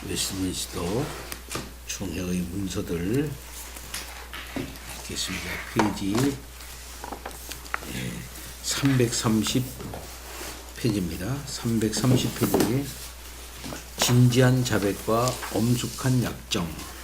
웨스트민스터 총회의 문서들 있겠습니다. 페이지 330페이지입니다. 330페이지에 진지한 자백과 엄숙한 약정.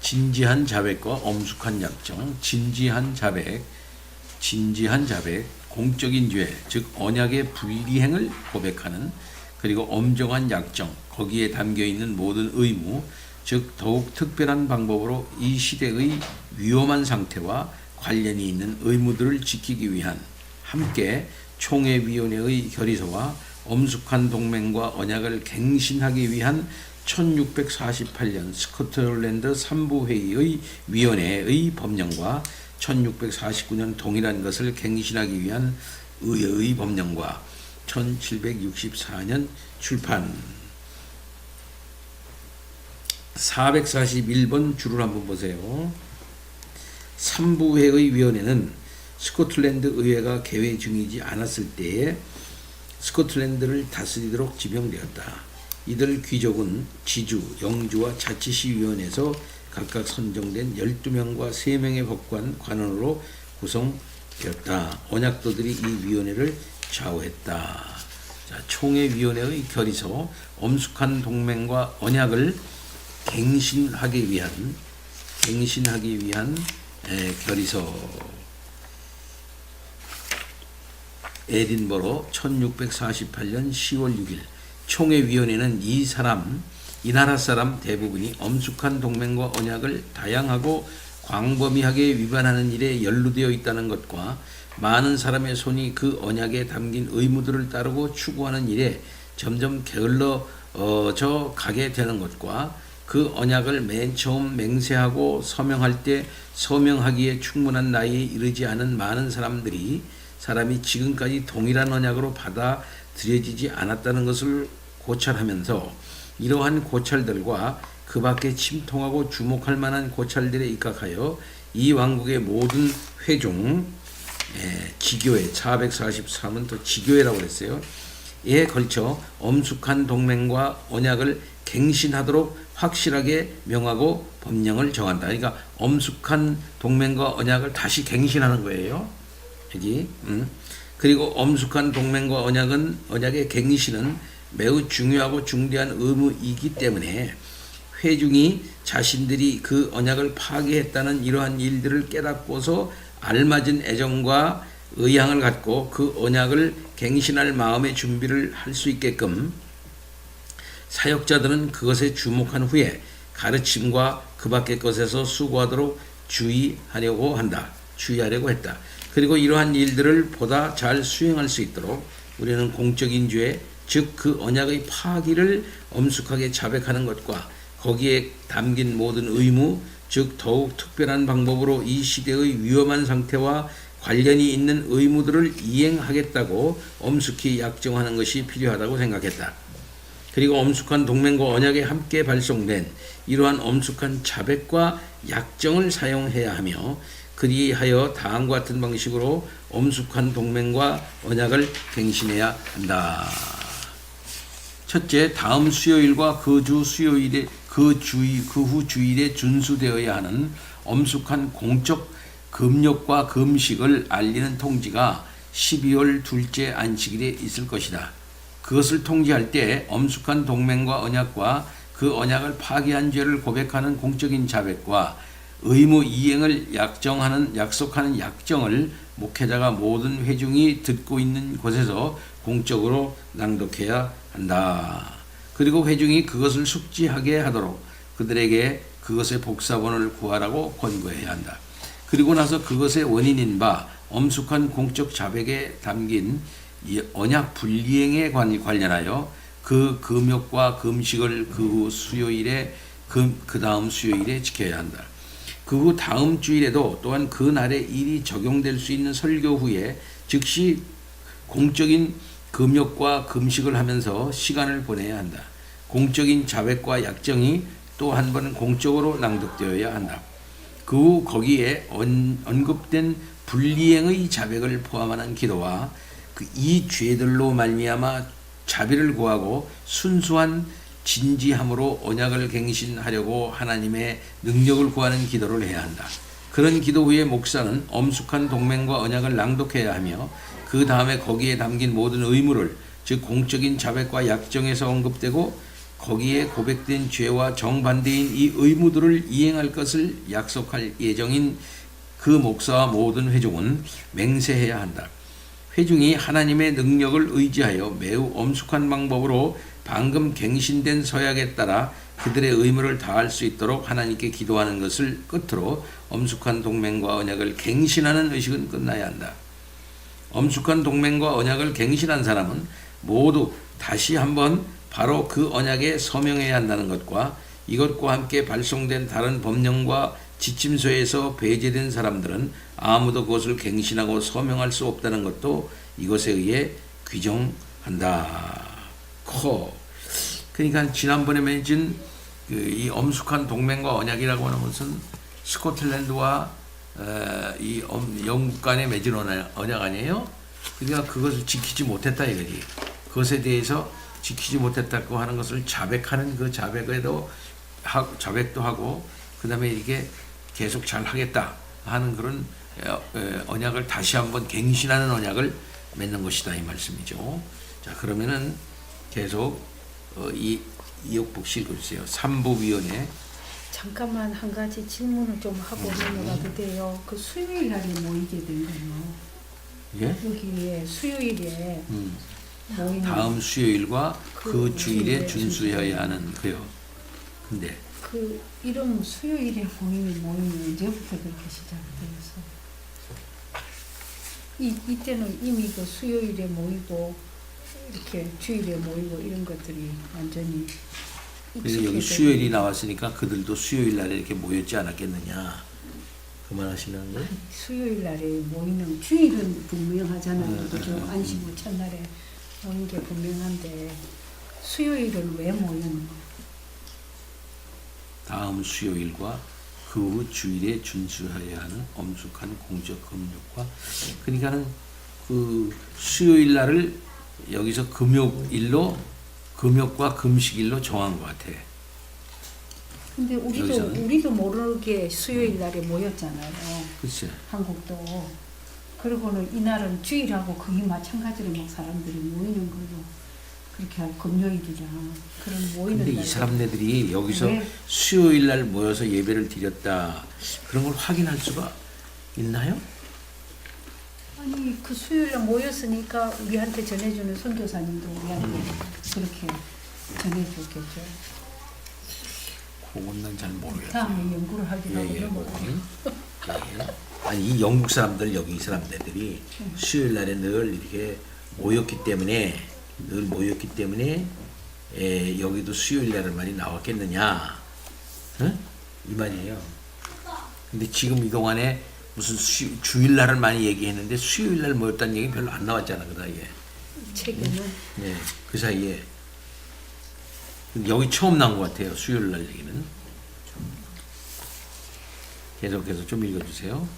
진지한 자백과 엄숙한 약정. 진지한 자백, 공적인 죄, 즉 언약의 불이행을 고백하는, 그리고 엄정한 약정, 거기에 담겨있는 모든 의무, 즉 더욱 특별한 방법으로 이 시대의 위험한 상태와 관련이 있는 의무들을 지키기 위한 함께 총회위원회의 결의서와 엄숙한 동맹과 언약을 갱신하기 위한 1648년 스코틀랜드 3부 회의의 위원회의 법령과 1649년 동일한 것을 갱신하기 위한 의회의 법령과 1764년 출판 441번 줄을 한번 보세요. 3부 회의 위원회는 스코틀랜드 의회가 개회 중이지 않았을 때에 스코틀랜드를 다스리도록 지명되었다. 이들 귀족은 지주, 영주와 자치시위원회에서 각각 선정된 12명과 3명의 법관 관원으로 구성되었다. 언약도들이 이 위원회를 좌우했다. 자, 총회위원회의 결의서, 엄숙한 동맹과 언약을 갱신하기 위한 결의서. 에딘버러 1648년 10월 6일 총회위원회는 이 나라 사람 대부분이 엄숙한 동맹과 언약을 다양하고 광범위하게 위반하는 일에 연루되어 있다는 것과 많은 사람의 손이 그 언약에 담긴 의무들을 따르고 추구하는 일에 점점 게을러져 가게 되는 것과 그 언약을 맨 처음 맹세하고 서명할 때 서명하기에 충분한 나이에 이르지 않은 많은 사람이 지금까지 동일한 언약으로 받아들여지지 않았다는 것을 고찰하면서 이러한 고찰들과 그 밖에 침통하고 주목할 만한 고찰들에 입각하여 이 왕국의 모든 회중, 지교회, 443은 또 지교회라고 했어요. 이에 걸쳐 엄숙한 동맹과 언약을 갱신하도록 확실하게 명하고 법령을 정한다. 그러니까 엄숙한 동맹과 언약을 다시 갱신하는 거예요. 여기. 그리고 엄숙한 동맹과 언약의 갱신은 매우 중요하고 중대한 의무이기 때문에 회중이 자신들이 그 언약을 파괴했다는 이러한 일들을 깨닫고서 알맞은 애정과 의향을 갖고 그 언약을 갱신할 마음의 준비를 할 수 있게끔 사역자들은 그것에 주목한 후에 가르침과 그 밖의 것에서 수고하도록 주의하려고 했다. 그리고 이러한 일들을 보다 잘 수행할 수 있도록 우리는 공적인 죄, 즉 그 언약의 파기를 엄숙하게 자백하는 것과 거기에 담긴 모든 의무, 즉 더욱 특별한 방법으로 이 시대의 위험한 상태와 관련이 있는 의무들을 이행하겠다고 엄숙히 약정하는 것이 필요하다고 생각했다. 그리고 엄숙한 동맹과 언약에 함께 발송된 이러한 엄숙한 자백과 약정을 사용해야 하며 그리하여 다음과 같은 방식으로 엄숙한 동맹과 언약을 갱신해야 한다. 첫째, 다음 수요일과 그 후 주일에 준수되어야 하는 엄숙한 공적 금욕과 금식을 알리는 통지가 12월 둘째 안식일에 있을 것이다. 그것을 통지할 때 엄숙한 동맹과 언약과 그 언약을 파기한 죄를 고백하는 공적인 자백과 의무 이행을 약속하는 약정을 목회자가 모든 회중이 듣고 있는 곳에서 공적으로 낭독해야 한다. 그리고 회중이 그것을 숙지하게 하도록 그들에게 그것의 복사본을 구하라고 권고해야 한다. 그리고 나서 그것의 원인인 바 엄숙한 공적 자백에 담긴 언약 불이행에 관련하여 그 금욕과 금식을 그 다음 수요일에 지켜야 한다. 그 후 다음 주일에도 또한 그 날의 일이 적용될 수 있는 설교 후에 즉시 공적인 금욕과 금식을 하면서 시간을 보내야 한다. 공적인 자백과 약정이 또 한 번은 공적으로 낭독되어야 한다. 그 후 거기에 언급된 불이행의 자백을 포함하는 기도와 이 죄들로 말미암아 자비를 구하고 순수한 진지함으로 언약을 갱신하려고 하나님의 능력을 구하는 기도를 해야 한다. 그런 기도 후에 목사는 엄숙한 동맹과 언약을 낭독해야 하며 그 다음에 거기에 담긴 모든 의무를, 즉 공적인 자백과 약정에서 언급되고 거기에 고백된 죄와 정반대인 이 의무들을 이행할 것을 약속할 예정인 그 목사와 모든 회중은 맹세해야 한다. 회중이 하나님의 능력을 의지하여 매우 엄숙한 방법으로 방금 갱신된 서약에 따라 그들의 의무를 다할 수 있도록 하나님께 기도하는 것을 끝으로 엄숙한 동맹과 언약을 갱신하는 의식은 끝나야 한다. 엄숙한 동맹과 언약을 갱신한 사람은 모두 다시 한번 바로 그 언약에 서명해야 한다는 것과 이것과 함께 발송된 다른 법령과 지침서에서 배제된 사람들은 아무도 그것을 갱신하고 서명할 수 없다는 것도 이것에 의해 규정한다. 그러니까 지난번에 맺은 이 엄숙한 동맹과 언약이라고 하는 것은 스코틀랜드와 이 영국 간에 맺은 언약 아니에요? 그러니까 그것을 지키지 못했다 이거지. 그것에 대해서 지키지 못했다고 하는 것을 자백하는 그 자백도 하고 그 다음에 이게 계속 잘 하겠다 하는 그런 언약을 다시 한번 갱신하는 언약을 맺는 것이다 이 말씀이죠. 자, 그러면은 계속 이역복 읽어주세요. 삼부위원회. 잠깐만 한 가지 질문을 좀 하고 넘어가도 돼요. 그 수요일 날에 모이게 된 거요. 예? 여기에 수요일에 모이는 다음 수요일과 그 주일에 준수해야 하는 거요. 근데 그 이름 수요일에 모이는 언제부터 그렇게 시작되어서 이때는 이미 그 수요일에 모이고 이렇게 주일에 모이고 이런 것들이 완전히 그래서 여기 수요일이 나왔으니까 그들도 수요일 날에 이렇게 모였지 않았겠느냐 그만하시는 거예요? 수요일 날에 모이는 주일은 분명하잖아요. 그죠? 네. 안식일 첫날에 모인 게 분명한데 수요일은 왜 모이는 거예요? 다음 수요일과 그 후 주일에 준수해야 하는 엄숙한 공적 금욕과 그러니까는 그 수요일 날을 여기서 금욕과 금식일로 정한 것 같아. 근데 우리도 모르게 수요일 날에 모였잖아요. 그렇지. 한국도. 그리고는 이날은 주일하고 거의 마찬가지로 막 사람들이 모이는 걸로 그렇게 할 금요일이라 그런 모이는. 근데 이 사람네들이 여기서 수요일 날 모여서 예배를 드렸다 그런 걸 확인할 수가 있나요? 아니 그 수요일 날 모였으니까 우리한테 전해주는 선교사님도 우리한테 그렇게 전해줬겠죠. 그건 난 잘 모르겠어요. 다음에 연구를 하기로 하고 그건. 아니 이 영국 사람들 여기 이 사람들이 수요일 날에 늘 이렇게 모였기 때문에 여기도 수요일 날은 말이 나왔겠느냐, 응? 이 말이에요. 근데 지금 이 동안에 무슨 주일 날을 많이 얘기했는데 수요일 날 모였다는 얘기 별로 안 나왔잖아 그 사이에. 책에는. 네, 그 사이에 여기 처음 나온 것 같아요. 수요일 날 얘기는. 계속해서 좀 읽어주세요.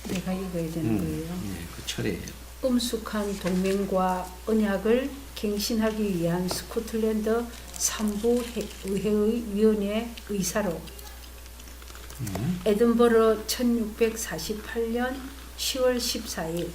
내가 읽어야 되는 거예요. 네, 그 철회예요. 엄숙한 동맹과 언약을 갱신하기 위한 스코틀랜드 3부 의회의 위원회 의사로 에든버러 1648년 10월 14일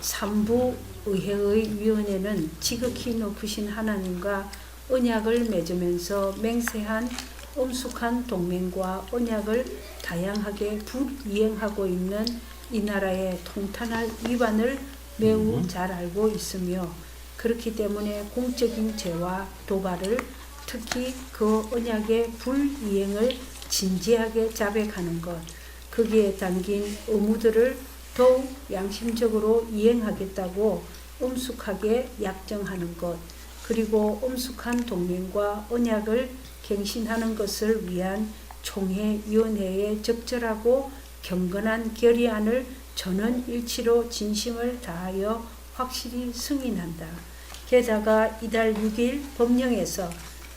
3부 의회의 위원회는 지극히 높으신 하나님과 언약을 맺으면서 맹세한 엄숙한 동맹과 언약을 다양하게 불이행하고 있는 이 나라의 통탄할 위반을 매우 잘 알고 있으며 그렇기 때문에 공적인 죄와 도발을 특히 그 언약의 불이행을 진지하게 자백하는 것, 거기에 담긴 의무들을 더욱 양심적으로 이행하겠다고 엄숙하게 약정하는 것, 그리고 엄숙한 동맹과 언약을 갱신하는 것을 위한 총회위원회의 적절하고 경건한 결의안을 전원 일치로 진심을 다하여 확실히 승인한다. 게다가 이달 6일 법령에서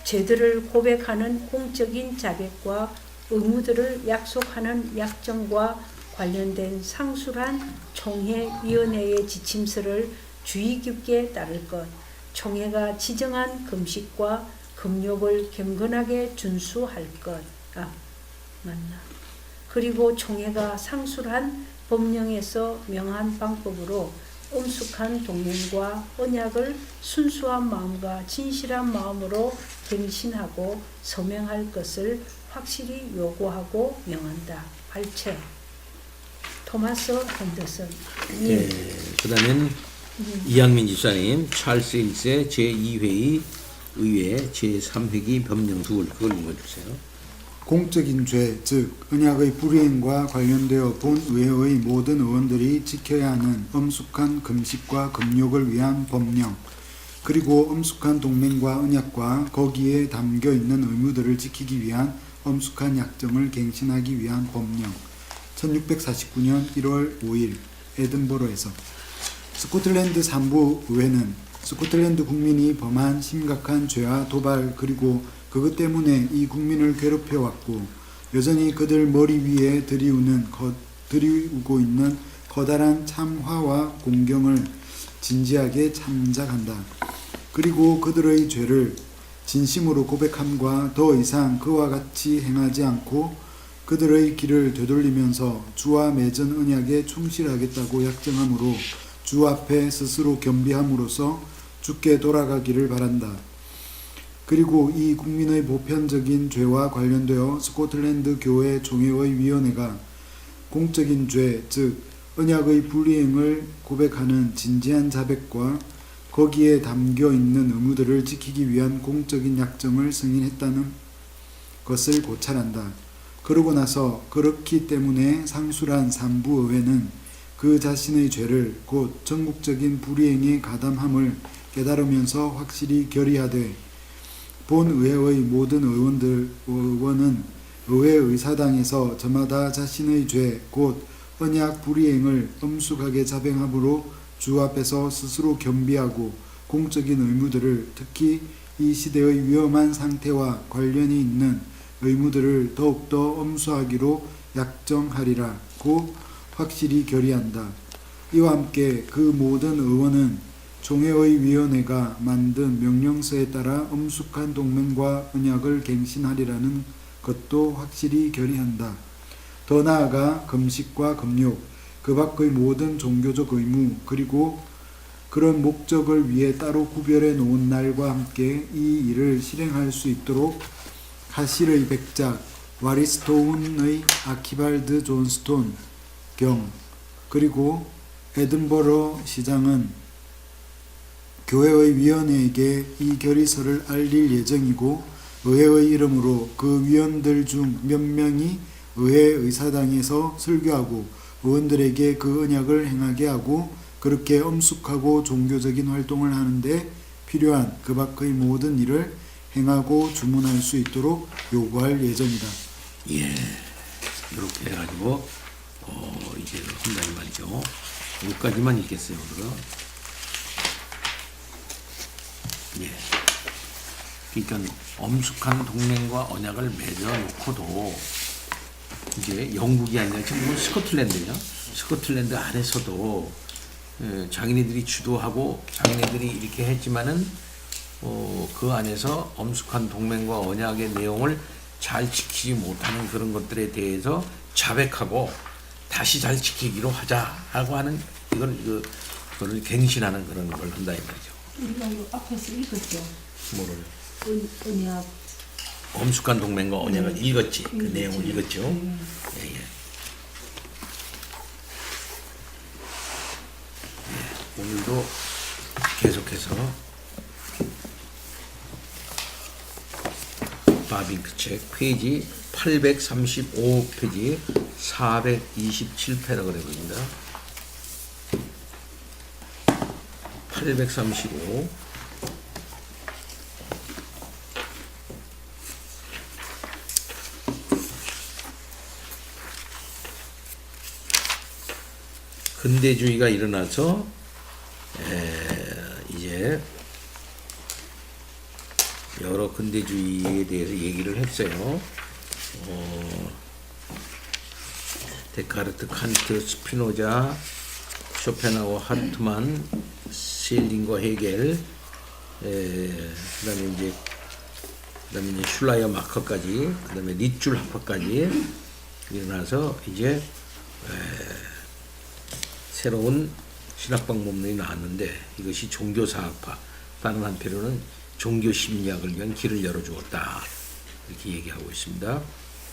죄들을 고백하는 공적인 자백과 의무들을 약속하는 약정과 관련된 상술한 총회위원회의 지침서를 주의 깊게 따를 것, 총회가 지정한 금식과 금욕을 경건하게 준수할 것. 맞나? 그리고 총회가 상술한 법령에서 명한 방법으로 엄숙한 동맹과 언약을 순수한 마음과 진실한 마음으로 갱신하고 서명할 것을 확실히 요구하고 명한다. 발췌. 토마스 핸더슨. 네, 그 다음엔 이양민 집사님, 찰스 1세 제2회의 의회 제3회기 법령수을 그걸 읽어주세요. 공적인 죄, 즉 언약의 불이행과 관련되어 본 의회의 모든 의원들이 지켜야 하는 엄숙한 금식과 금욕을 위한 법령, 그리고 엄숙한 동맹과 언약과 거기에 담겨 있는 의무들을 지키기 위한 엄숙한 약정을 갱신하기 위한 법령. 1649년 1월 5일 에든버러에서. 스코틀랜드 산부 의회는 스코틀랜드 국민이 범한 심각한 죄와 도발, 그리고 그것 때문에 이 국민을 괴롭혀왔고 여전히 그들 머리 위에 드리우고 있는 커다란 참화와 공경을 진지하게 참작한다. 그리고 그들의 죄를 진심으로 고백함과 더 이상 그와 같이 행하지 않고 그들의 길을 되돌리면서 주와 맺은 언약에 충실하겠다고 약정함으로 주 앞에 스스로 겸비함으로써 주께 돌아가기를 바란다. 그리고 이 국민의 보편적인 죄와 관련되어 스코틀랜드 교회 총회의 위원회가 공적인 죄, 즉 언약의 불이행을 고백하는 진지한 자백과 거기에 담겨 있는 의무들을 지키기 위한 공적인 약정을 승인했다는 것을 고찰한다. 그러고 나서 그렇기 때문에 상술한 산부의회는 그 자신의 죄를 곧 전국적인 불이행에 가담함을 깨달으면서 확실히 결의하되 본 의회의 모든 의원은 의회 의사당에서 저마다 자신의 죄, 곧 언약 불이행을 엄숙하게 자백함으로 주 앞에서 스스로 겸비하고 공적인 의무들을, 특히 이 시대의 위험한 상태와 관련이 있는 의무들을 더욱더 엄수하기로 약정하리라고 확실히 결의한다. 이와 함께 그 모든 의원은 총회의 위원회가 만든 명령서에 따라 엄숙한 동맹과 언약을 갱신하리라는 것도 확실히 결의한다. 더 나아가 금식과 금욕, 그 밖의 모든 종교적 의무, 그리고 그런 목적을 위해 따로 구별해 놓은 날과 함께 이 일을 실행할 수 있도록 하실의 백작 와리스토운의 아키발드 존스톤 경, 그리고 에든버러 시장은 교회의 위원회에게 이 결의서를 알릴 예정이고 의회의 이름으로 그 위원들 중 몇 명이 의회 의사당에서 설교하고 의원들에게 그 언약을 행하게 하고 그렇게 엄숙하고 종교적인 활동을 하는데 필요한 그 밖의 모든 일을 행하고 주문할 수 있도록 요구할 예정이다. 예, 이렇게 해가지고 이제 한다는 말이죠. 여기까지만 읽겠어요, 우리가. 예. 그러니까 엄숙한 동맹과 언약을 맺어놓고도 이제 영국이 아니라 지금 스코틀랜드냐? 스코틀랜드 안에서도 자기네들이 주도하고 자기네들이 이렇게 했지만은 그 안에서 엄숙한 동맹과 언약의 내용을 잘 지키지 못하는 그런 것들에 대해서 자백하고 다시 잘 지키기로 하자 하고 하는 그거를 갱신하는 그런 걸 한다 이 말이죠. 우리가 이거 앞에서 읽었죠. 뭐를? 언약. 엄숙한 동맹과 언약을 읽었지. 그 내용을 읽었죠. 예, 예. 예, 오늘도 계속해서 바빙크 책 페이지 835 페이지 427패러그래프입니다. 835 근대주의가 일어나서 이제 여러 근대주의에 대해서 얘기를 했어요. 데카르트, 칸트, 스피노자, 쇼펜하우어, 하르트만, 셀링과 헤겔, 그다음에 이제 슐라이어 마커까지, 그다음에 릿줄 하퍼까지 일어나서 이제 새로운 신학 방법론이 나왔는데, 이것이 종교사학파, 다른 한편으로는 종교심리학을 위한 길을 열어주었다, 이렇게 얘기하고 있습니다.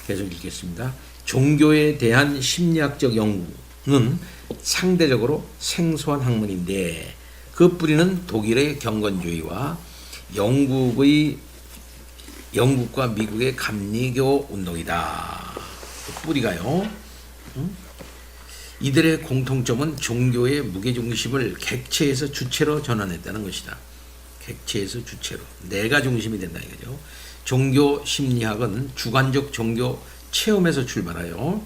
계속 읽겠습니다. 종교에 대한 심리학적 연구는 상대적으로 생소한 학문인데 그 뿌리는 독일의 경건주의와 영국과 미국의 감리교 운동이다. 그 뿌리가요. 이들의 공통점은 종교의 무게중심을 객체에서 주체로 전환했다는 것이다. 객체에서 주체로. 내가 중심이 된다 이거죠. 종교 심리학은 주관적 종교 체험에서 출발하여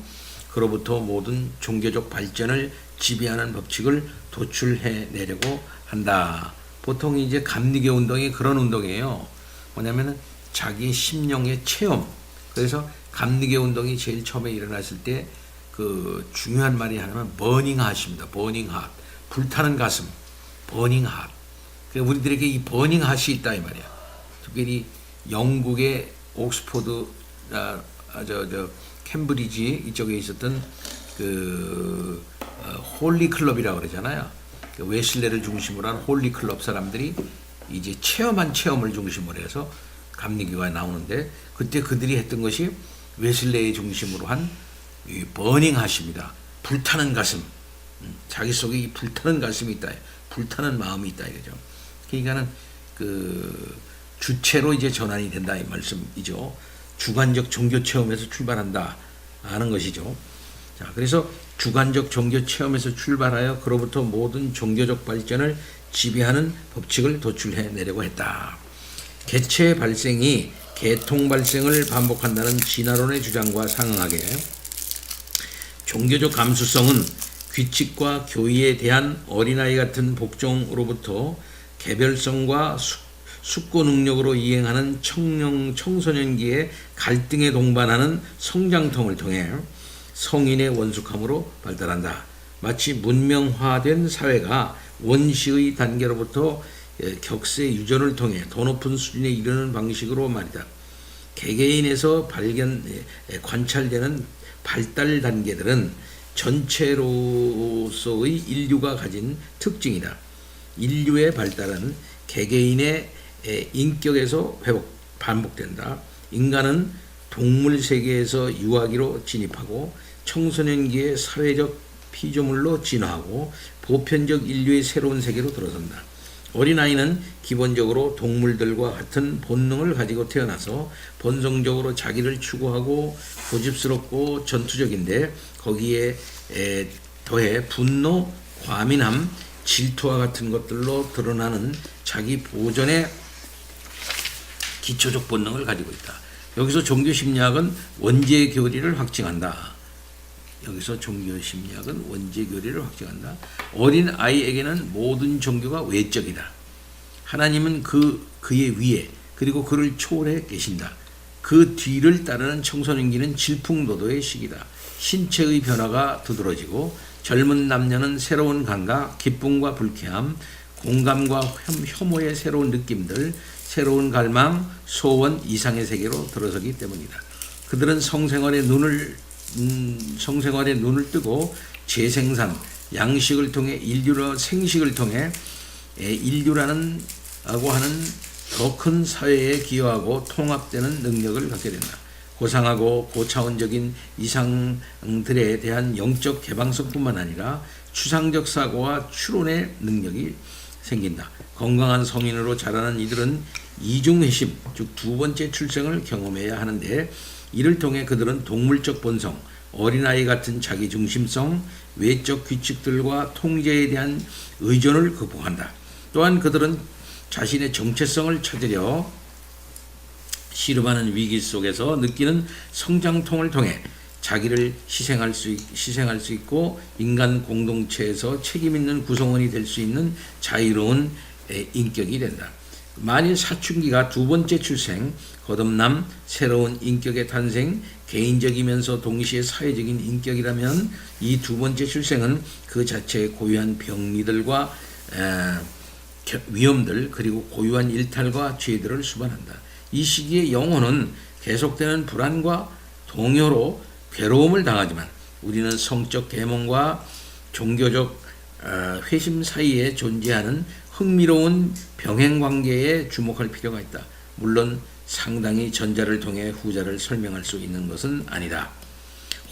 그로부터 모든 종교적 발전을 지배하는 법칙을 도출해내려고 한다. 보통 이제 감리교 운동이 그런 운동이에요. 뭐냐면은 자기 심령의 체험. 그래서 감리교 운동이 제일 처음에 일어났을 때 그 중요한 말이 하나는 버닝 핫입니다. 버닝 핫. 불타는 가슴. 버닝 핫. 우리들에게 이 버닝 핫이 있다 이 말이야. 특별히 영국의 옥스포드, 캠브리지 이쪽에 있었던 그 홀리 클럽이라고 그러잖아요. 그 웨슬레를 중심으로 한 홀리 클럽 사람들이 이제 체험한 체험을 중심으로 해서 감리교가 나오는데, 그때 그들이 했던 것이 웨슬레의 중심으로 한 버닝 핫입니다. 불타는 가슴. 자기 속에 이 불타는 가슴이 있다. 불타는 마음이 있다 이거죠. 그러니까는 그 주체로 이제 전환이 된다 이 말씀이죠. 주관적 종교 체험에서 출발한다 하는 것이죠. 자, 그래서 주관적 종교 체험에서 출발하여 그로부터 모든 종교적 발전을 지배하는 법칙을 도출해내려고 했다. 개체 발생이 개통 발생을 반복한다는 진화론의 주장과 상응하게 종교적 감수성은 규칙과 교의에 대한 어린아이 같은 복종으로부터 개별성과 숙고 능력으로 이행하는 청소년기의 갈등에 동반하는 성장통을 통해 성인의 원숙함으로 발달한다. 마치 문명화된 사회가 원시의 단계로부터 격세 유전을 통해 더 높은 수준에 이르는 방식으로 말이다. 개개인에서 관찰되는 발달 단계들은 전체로서의 인류가 가진 특징이다. 인류의 발달은 개개인의 인격에서 반복된다. 인간은 동물 세계에서 유아기로 진입하고 청소년기의 사회적 피조물로 진화하고 보편적 인류의 새로운 세계로 들어선다. 어린아이는 기본적으로 동물들과 같은 본능을 가지고 태어나서 본성적으로 자기를 추구하고 고집스럽고 전투적인데, 거기에 더해 분노, 과민함, 질투와 같은 것들로 드러나는 자기 보존의 기초적 본능을 가지고 있다. 여기서 종교심리학은 원죄교리를 확증한다. 여기서 종교심리학은 원죄교리를 확증한다. 어린 아이에게는 모든 종교가 외적이다. 하나님은 그의 위에 그리고 그를 초월해 계신다. 그 뒤를 따르는 청소년기는 질풍노도의 시기다. 신체의 변화가 두드러지고 젊은 남녀는 새로운 감각, 기쁨과 불쾌함, 공감과 혐오의 새로운 느낌들, 새로운 갈망, 소원, 이상의 세계로 들어서기 때문이다. 그들은 성생활의 눈을 뜨고 재생산, 양식을 통해 생식을 통해 인류라는 하는 더 큰 사회에 기여하고 통합되는 능력을 갖게 된다. 고상하고 고차원적인 이상들에 대한 영적 개방성뿐만 아니라 추상적 사고와 추론의 능력이 생긴다. 건강한 성인으로 자라는 이들은 이중회심, 즉 두 번째 출생을 경험해야 하는데, 이를 통해 그들은 동물적 본성, 어린아이 같은 자기중심성, 외적 규칙들과 통제에 대한 의존을 극복한다. 또한 그들은 자신의 정체성을 찾으려 씨름하는 위기 속에서 느끼는 성장통을 통해 자기를 희생할 수 있고 인간 공동체에서 책임 있는 구성원이 될 수 있는 자유로운 인격이 된다. 만일 사춘기가 두 번째 출생, 거듭남, 새로운 인격의 탄생, 개인적이면서 동시에 사회적인 인격이라면 이 두 번째 출생은 그 자체의 고유한 병리들과 위험들 그리고 고유한 일탈과 죄들을 수반한다. 이 시기의 영혼은 계속되는 불안과 동요로 괴로움을 당하지만 우리는 성적 계몽과 종교적 회심 사이에 존재하는 흥미로운 병행관계에 주목할 필요가 있다. 물론 상당히 전자를 통해 후자를 설명할 수 있는 것은 아니다.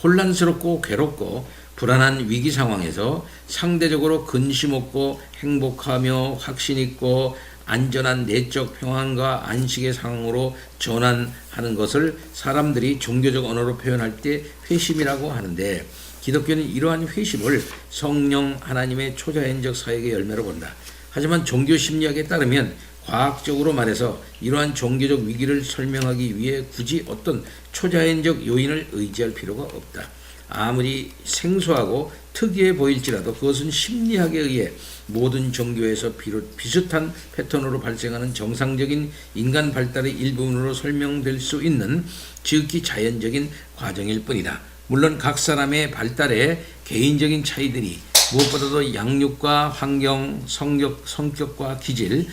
혼란스럽고 괴롭고 불안한 위기 상황에서 상대적으로 근심 없고 행복하며 확신 있고 안전한 내적 평안과 안식의 상황으로 전환하는 것을 사람들이 종교적 언어로 표현할 때 회심이라고 하는데, 기독교는 이러한 회심을 성령 하나님의 초자연적 사역의 열매로 본다. 하지만 종교 심리학에 따르면 과학적으로 말해서 이러한 종교적 위기를 설명하기 위해 굳이 어떤 초자연적 요인을 의지할 필요가 없다. 아무리 생소하고 특이해 보일지라도 그것은 심리학에 의해 모든 종교에서 비슷한 패턴으로 발생하는 정상적인 인간 발달의 일부분으로 설명될 수 있는 지극히 자연적인 과정일 뿐이다. 물론 각 사람의 발달에 개인적인 차이들이, 무엇보다도 양육과 환경, 성격과 기질,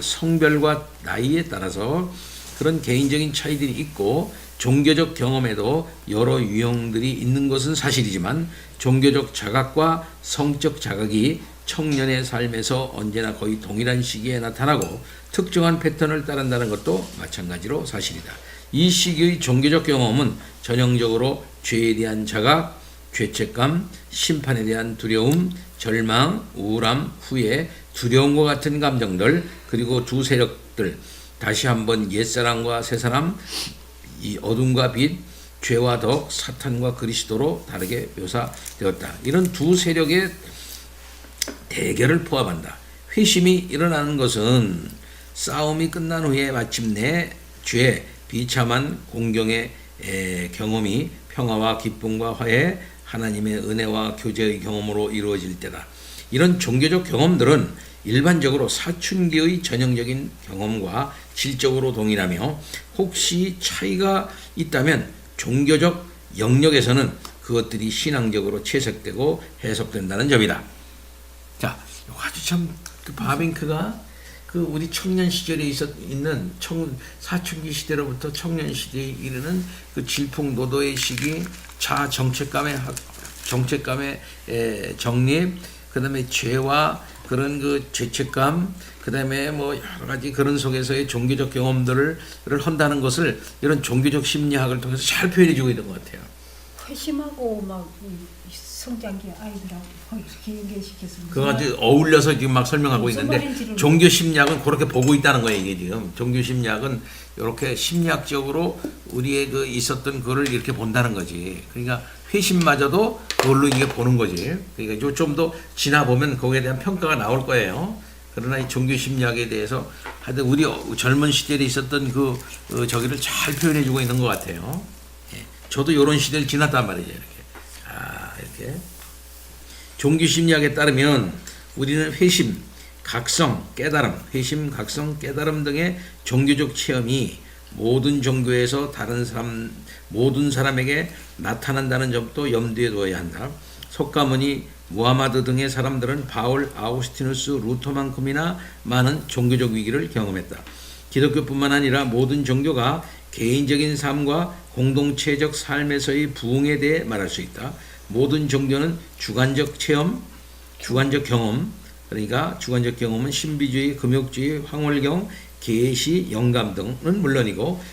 성별과 나이에 따라서 그런 개인적인 차이들이 있고 종교적 경험에도 여러 유형들이 있는 것은 사실이지만, 종교적 자각과 성적 자각이 청년의 삶에서 언제나 거의 동일한 시기에 나타나고 특정한 패턴을 따른다는 것도 마찬가지로 사실이다. 이 시기의 종교적 경험은 전형적으로 죄에 대한 자각, 죄책감, 심판에 대한 두려움, 절망, 우울함, 후회, 두려움과 같은 감정들, 그리고 두 세력들, 다시 한번 옛사람과 새사람, 이 어둠과 빛, 죄와 덕, 사탄과 그리스도로 다르게 묘사되었다. 이런 두 세력의 대결을 포함한다. 회심이 일어나는 것은 싸움이 끝난 후에 마침내 죄, 비참한 공경의 경험이 평화와 기쁨과 화해, 하나님의 은혜와 교제의 경험으로 이루어질 때다. 이런 종교적 경험들은 일반적으로 사춘기의 전형적인 경험과 질적으로 동일하며, 혹시 차이가 있다면 종교적 영역에서는 그것들이 신앙적으로 채색되고 해석된다는 점이다. 자, 아주 참 그 바빙크가 그 우리 청년 시절에 있는 사춘기 시대로부터 청년 시대에 이르는 그 질풍노도의 시기, 자 정체감의 정립, 그다음에 죄와 그런 그 죄책감, 그다음에 뭐 여러 가지 그런 속에서의 종교적 경험들을 한다는 것을 이런 종교적 심리학을 통해서 잘 표현해주고 있는 것 같아요. 회심하고 막 성장기 아이들하고 이렇게 연결시켜서 그거 아주 어울려서 지금 막 설명하고 있는데, 종교 심리학은 그렇게 보고 있다는 거예요. 이게 지금 종교 심리학은 이렇게 심리학적으로 우리의 그 있었던 그거를 이렇게 본다는 거지. 그러니까 회심마저도 그걸로 이게 보는 거지. 그러니까 좀 더 지나 보면 거기에 대한 평가가 나올 거예요. 그러나 이 종교 심리학에 대해서 하여튼 우리 젊은 시절에 있었던 그 저기를 잘 표현해주고 있는 것 같아요. 예. 저도 이런 시대를 지났단 말이죠. 이렇게 종교 심리학에 따르면 우리는 회심, 각성, 깨달음, 회심, 각성, 깨달음 등의 종교적 체험이 모든 종교에서 모든 사람에게 나타난다는 점도 염두에 두어야 한다. 석가모니, 무하마드 등의 사람들은 바울, 아우구스티누스, 루터만큼이나 많은 종교적 위기를 경험했다. 기독교뿐만 아니라 모든 종교가 개인적인 삶과 공동체적 삶에서의 부흥에 대해 말할 수 있다. 모든 종교는 주관적 체험, 주관적 경험, 그러니까 주관적 경험은 신비주의, 금욕주의, 황홀경, 계시, 영감 등은 물론이고,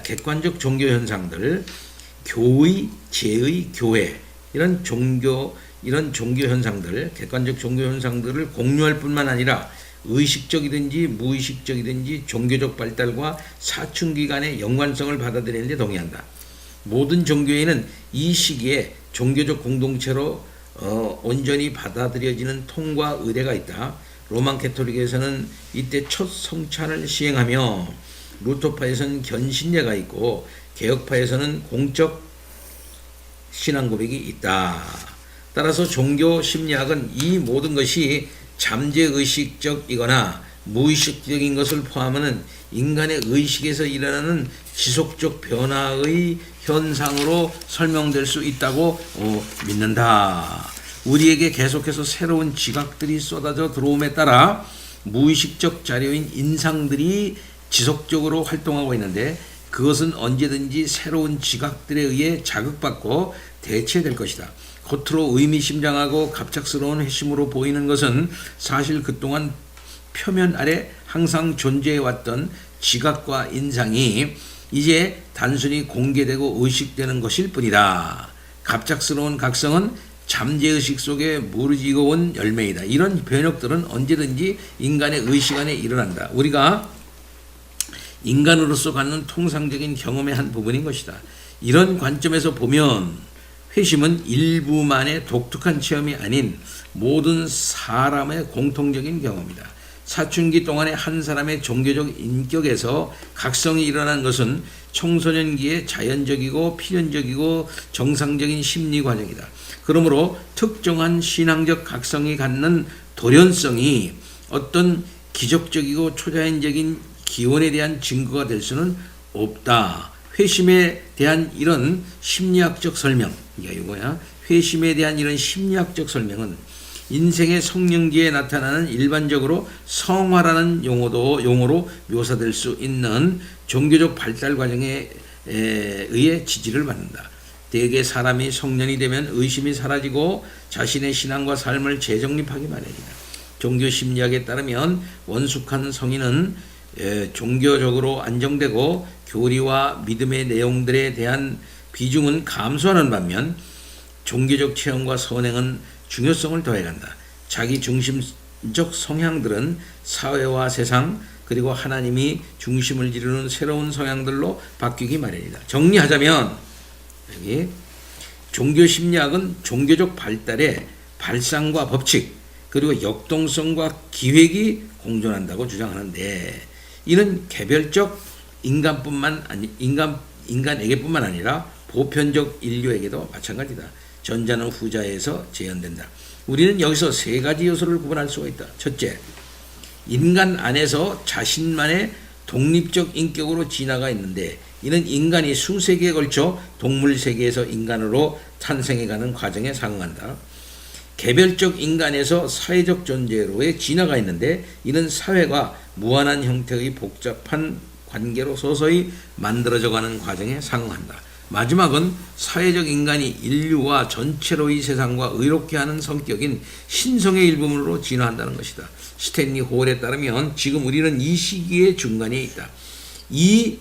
객관적 종교 현상들, 교의, 제의, 교회, 이런 종교 현상들, 객관적 종교 현상들을 공유할 뿐만 아니라 의식적이든지 무의식적이든지 종교적 발달과 사춘기 간의 연관성을 받아들이는 데 동의한다. 모든 종교에는 이 시기에 종교적 공동체로 온전히 받아들여지는 통과 의례가 있다. 로만 가톨릭에서는 이때 첫 성찬을 시행하며, 루터파에서는 견신례가 있고, 개혁파에서는 공적 신앙 고백이 있다. 따라서 종교 심리학은 이 모든 것이 잠재의식적이거나 무의식적인 것을 포함하는 인간의 의식에서 일어나는 지속적 변화의 현상으로 설명될 수 있다고 믿는다. 우리에게 계속해서 새로운 지각들이 쏟아져 들어옴에 따라 무의식적 자료인 인상들이 지속적으로 활동하고 있는데 그것은 언제든지 새로운 지각들에 의해 자극받고 대체될 것이다. 겉으로 의미심장하고 갑작스러운 회심으로 보이는 것은 사실 그동안 표면 아래 항상 존재해왔던 지각과 인상이 이제 단순히 공개되고 의식되는 것일 뿐이다. 갑작스러운 각성은 잠재의식 속에 무르지고 온 열매이다. 이런 변혁들은 언제든지 인간의 의식 안에 일어난다. 우리가 인간으로서 갖는 통상적인 경험의 한 부분인 것이다. 이런 관점에서 보면 회심은 일부만의 독특한 체험이 아닌 모든 사람의 공통적인 경험이다. 사춘기 동안의 한 사람의 종교적 인격에서 각성이 일어난 것은 청소년기의 자연적이고 필연적이고 정상적인 심리 과정이다. 그러므로 특정한 신앙적 각성이 갖는 돌연성이 어떤 기적적이고 초자연적인 기원에 대한 증거가 될 수는 없다. 회심에 대한 이런 심리학적 설명, 이거야. 회심에 대한 이런 심리학적 설명은 인생의 성령기에 나타나는 일반적으로 성화라는 용어로 묘사될 수 있는 종교적 발달 과정에 의해 지지를 받는다. 대개 사람이 성년이 되면 의심이 사라지고 자신의 신앙과 삶을 재정립하기 마련이다. 종교 심리학에 따르면 원숙한 성인은 종교적으로 안정되고 교리와 믿음의 내용들에 대한 비중은 감소하는 반면 종교적 체험과 선행은 중요성을 더해간다. 자기 중심적 성향들은 사회와 세상 그리고 하나님이 중심을 이루는 새로운 성향들로 바뀌기 마련이다. 정리하자면 여기 종교 심리학은 종교적 발달에 발상과 법칙 그리고 역동성과 기획이 공존한다고 주장하는데 이는 개별적 인간에게뿐만 아니라 보편적 인류에게도 마찬가지다. 전자는 후자에서 재현된다. 우리는 여기서 세 가지 요소를 구분할 수가 있다. 첫째, 인간 안에서 자신만의 독립적 인격으로 진화가 있는데 이는 인간이 수세기에 걸쳐 동물 세계에서 인간으로 탄생해가는 과정에 상응한다. 개별적 인간에서 사회적 존재로의 진화가 있는데 이는 사회가 무한한 형태의 복잡한 관계로 서서히 만들어져가는 과정에 상응한다. 마지막은 사회적 인간이 인류와 전체로의 세상과 의롭게 하는 성격인 신성의 일부분으로 진화한다는 것이다. 스탠리 홀에 따르면 지금 우리는 이 시기의 중간에 있다. 이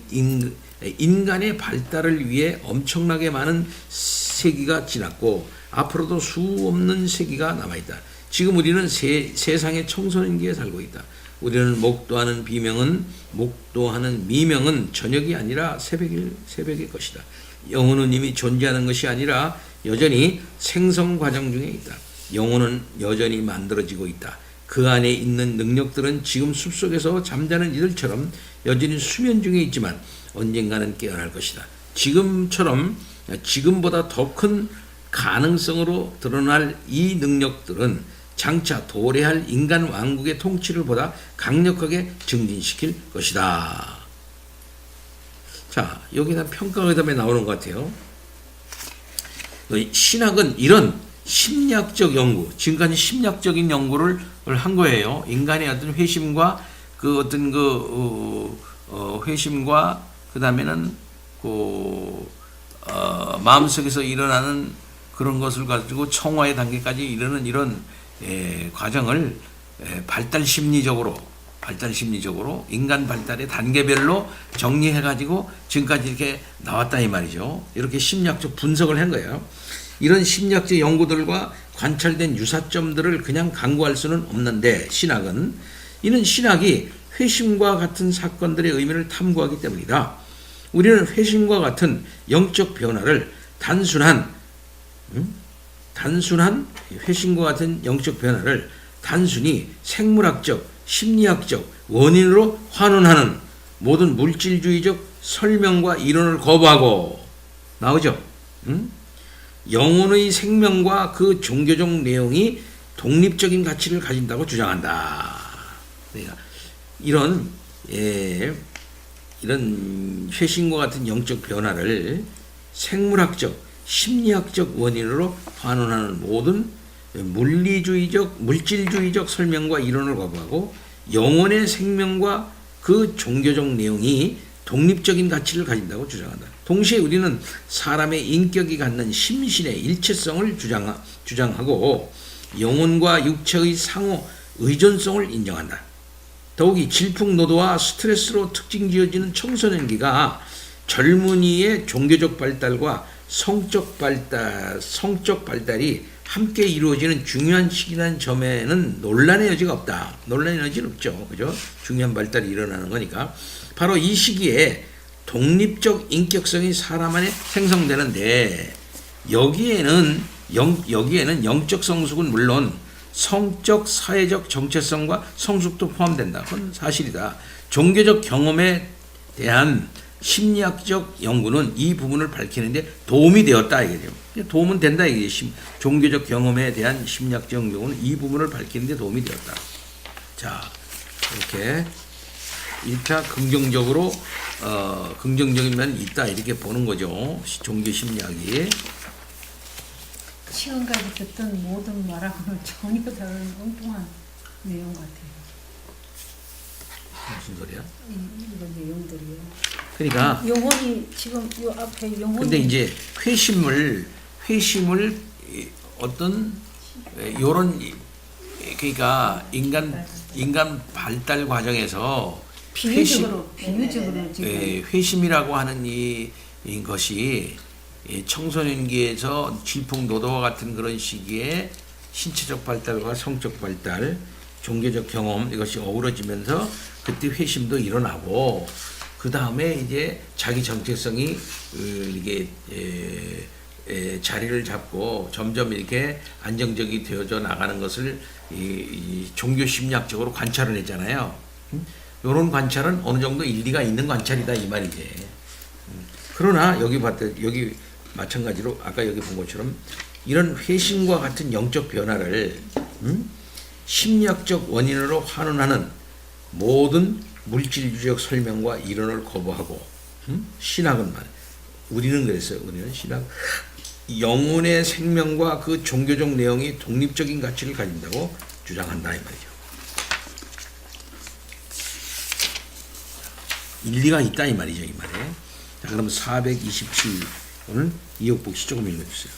인간의 발달을 위해 엄청나게 많은 세기가 지났고 앞으로도 수 없는 세기가 남아있다. 지금 우리는 세상의 청소년기에 살고 있다. 우리는 목도하는 미명은 저녁이 아니라 새벽일 것이다. 영혼은 이미 존재하는 것이 아니라 여전히 생성 과정 중에 있다. 영혼은 여전히 만들어지고 있다. 그 안에 있는 능력들은 지금 숲속에서 잠자는 이들처럼 여전히 수면 중에 있지만 언젠가는 깨어날 것이다. 지금보다 더 큰 가능성으로 드러날 이 능력들은 장차 도래할 인간 왕국의 통치를 보다 강력하게 증진시킬 것이다. 자, 여기다 평가의담에 나오는 것 같아요. 신학은 이런 심리학적 연구, 지금까지 심리학적인 연구를 한 거예요. 인간의 어떤 회심과 회심과 그 다음에는 마음속에서 일어나는 그런 것을 가지고 청화의 단계까지 이르는 이런 과정을 발달 심리적으로 인간 발달의 단계별로 정리해가지고 지금까지 이렇게 나왔다 이 말이죠. 이렇게 심리학적 분석을 한 거예요. 이런 심리학적 연구들과 관찰된 유사점들을 그냥 간구할 수는 없는데 이는 신학이 회심과 같은 사건들의 의미를 탐구하기 때문이다. 우리는 회심과 같은 영적 변화를 단순한 회심과 같은 영적 변화를 단순히 생물학적, 심리학적 원인으로 환원하는 모든 물질주의적 설명과 이론을 거부하고 나오죠. 영혼의 생명과 그 종교적 내용이 독립적인 가치를 가진다고 주장한다. 그러니까 이런 이런 회심과 같은 영적 변화를 생물학적, 심리학적 원인으로 환원하는 모든 물질주의적 설명과 이론을 거부하고 영혼의 생명과 그 종교적 내용이 독립적인 가치를 가진다고 주장한다. 동시에 우리는 사람의 인격이 갖는 심신의 일체성을 주장하고 영혼과 육체의 상호 의존성을 인정한다. 더욱이 질풍노도와 스트레스로 특징지어지는 청소년기가 젊은이의 종교적 발달과 성적 발달이 함께 이루어지는 중요한 시기라는 점에는 논란의 여지가 없다. 논란의 여지는 없죠. 그죠? 중요한 발달이 일어나는 거니까. 바로 이 시기에 독립적 인격성이 사람 안에 생성되는데 여기에는 영적 성숙은 물론 성적, 사회적 정체성과 성숙도 포함된다. 그건 사실이다. 종교적 경험에 대한 심리학적 연구는 이 부분을 밝히는데 도움이 되었다 이거죠. 도움은 된다 이게 종교적 경험에 대한 심리학적 연구는 이 부분을 밝히는데 도움이 되었다. 자, 이렇게 1차 긍정적으로 긍정적인 면이 있다 이렇게 보는 거죠. 종교 심리학이. 지금까지 듣던 모든 말하고는 전혀 다른 엉뚱한 내용 같아요. 무슨 소리야? 이런 내용들이요. 그러니까 영혼이 지금 요 앞에 영혼이. 근데 이제 회심을 어떤 요런 그러니까 인간 발달 과정에서 비유적으로 지금 회심이라고 하는 이것이 청소년기에서 질풍노도와 같은 그런 시기에 신체적 발달과 성적 발달, 종교적 경험 이것이 어우러지면서 그때 회심도 일어나고 그 다음에 이제 자기 정체성이 이게 자리를 잡고 점점 이렇게 안정적이 되어져 나가는 것을 이 종교 심리학적으로 관찰을 했잖아요. 이런 관찰은 어느 정도 일리가 있는 관찰이다 이 말이지. 그러나 여기 마찬가지로 아까 여기 본 것처럼 이런 회심과 같은 영적 변화를 심리학적 원인으로 환원하는 모든 물질주의적 설명과 이론을 거부하고 신학은 우리는 그랬어요. 우리는 신학 영혼의 생명과 그 종교적 내용이 독립적인 가치를 가진다고 주장한다 이 말이죠. 일리가 있다 이 말이죠 이 말에. 자, 그럼 427 오늘 이역복 씨 조금 읽어주세요.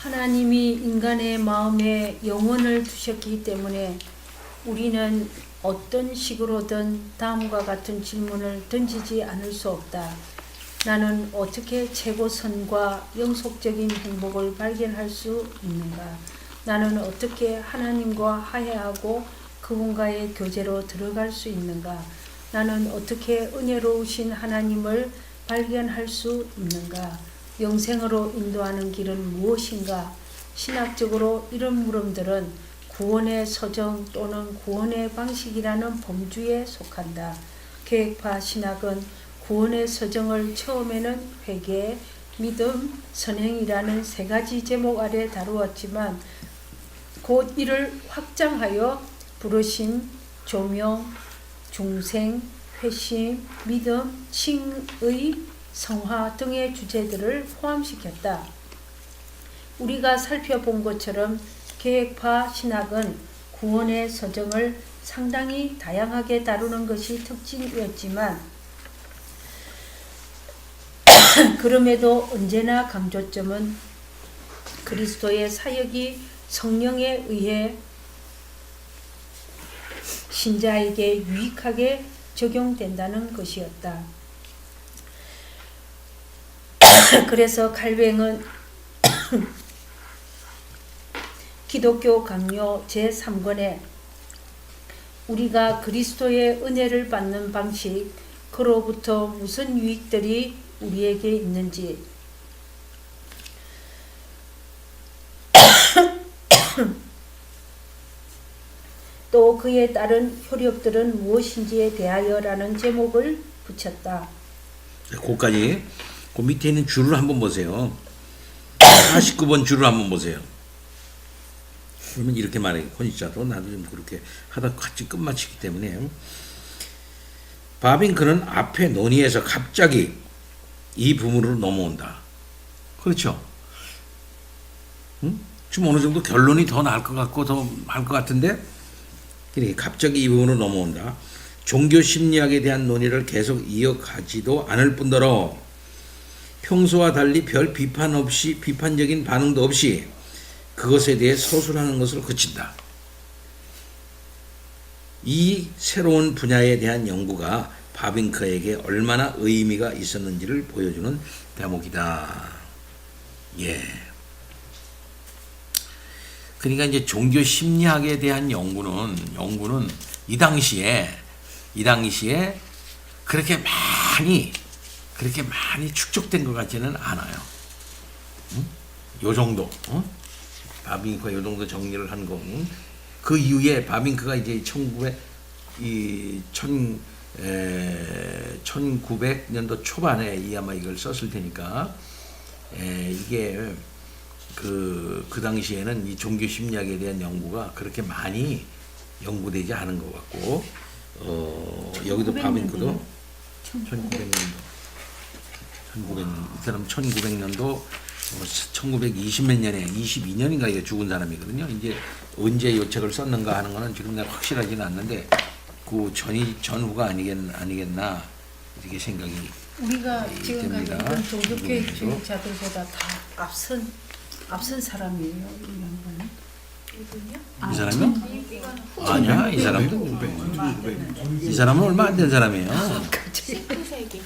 하나님이 인간의 마음에 영혼을 두셨기 때문에 우리는 어떤 식으로든 다음과 같은 질문을 던지지 않을 수 없다. 나는 어떻게 최고선과 영속적인 행복을 발견할 수 있는가? 나는 어떻게 하나님과 화해하고 그분과의 교제로 들어갈 수 있는가? 나는 어떻게 은혜로우신 하나님을 발견할 수 있는가? 영생으로 인도하는 길은 무엇인가? 신학적으로 이런 물음들은 구원의 서정 또는 구원의 방식이라는 범주에 속한다. 계획파 신학은 구원의 서정을 처음에는 회개, 믿음, 선행이라는 세 가지 제목 아래 다루었지만 곧 이를 확장하여 부르심, 조명, 중생, 회심, 믿음, 칭의, 성화 등의 주제들을 포함시켰다. 우리가 살펴본 것처럼 계획파 신학은 구원의 서정을 상당히 다양하게 다루는 것이 특징이었지만 그럼에도 언제나 강조점은 그리스도의 사역이 성령에 의해 신자에게 유익하게 적용된다는 것이었다. 그래서 칼뱅은 기독교 강요 제3권에 우리가 그리스도의 은혜를 받는 방식, 그로부터 무슨 유익들이 우리에게 있는지, 또 그에 따른 효력들은 무엇인지에 대하여라는 제목을 붙였다. 거기까지. 그 밑에 있는 줄을 한번 보세요. 49번 줄을 한번 보세요. 그러면 이렇게 말해요. 혼자도 나도 좀 그렇게 하다 같이 끝마치기 때문에 바빙크는 앞에 논의에서 갑자기 이 부분으로 넘어온다. 그렇죠? 응? 좀 어느 정도 결론이 더 나을 것 같고 더 할 것 같은데 그러니까 갑자기 이 부분으로 넘어온다. 종교 심리학에 대한 논의를 계속 이어가지도 않을 뿐더러 평소와 달리 별 비판 없이 비판적인 반응도 없이 그것에 대해 서술하는 것으로 그친다. 이 새로운 분야에 대한 연구가 바빙크에게 얼마나 의미가 있었는지를 보여주는 대목이다. 예. 그러니까 이제 종교 심리학에 대한 연구는 이 당시에 그렇게 많이 축적된 것 같지는 않아요. 응? 요 정도, 바빙크가 요 정도 정리를 한 거. 그 이후에 바빙크가 이제 1900년도 초반에 아마 이걸 썼을 테니까, 이게 그 당시에는 이 종교 심리학에 대한 연구가 그렇게 많이 연구되지 않은 것 같고, 여기도 바빙크도 1900년도 1920몇 년에 22년인가 이게 죽은 사람이거든요. 이제 언제 이 책을 썼는가 하는 거는 지금 내가 확실하지는 않는데 그 전후가 아니겠나 이렇게 생각이 우리가 지금까지 됩니다. 이런 종교개혁주의자들보다 다 앞선 사람이에요. 이 양반은. 이 사람이요? 아니야, 이 사람도 이 사람은 얼마 안 된 사람이에요. 19세기.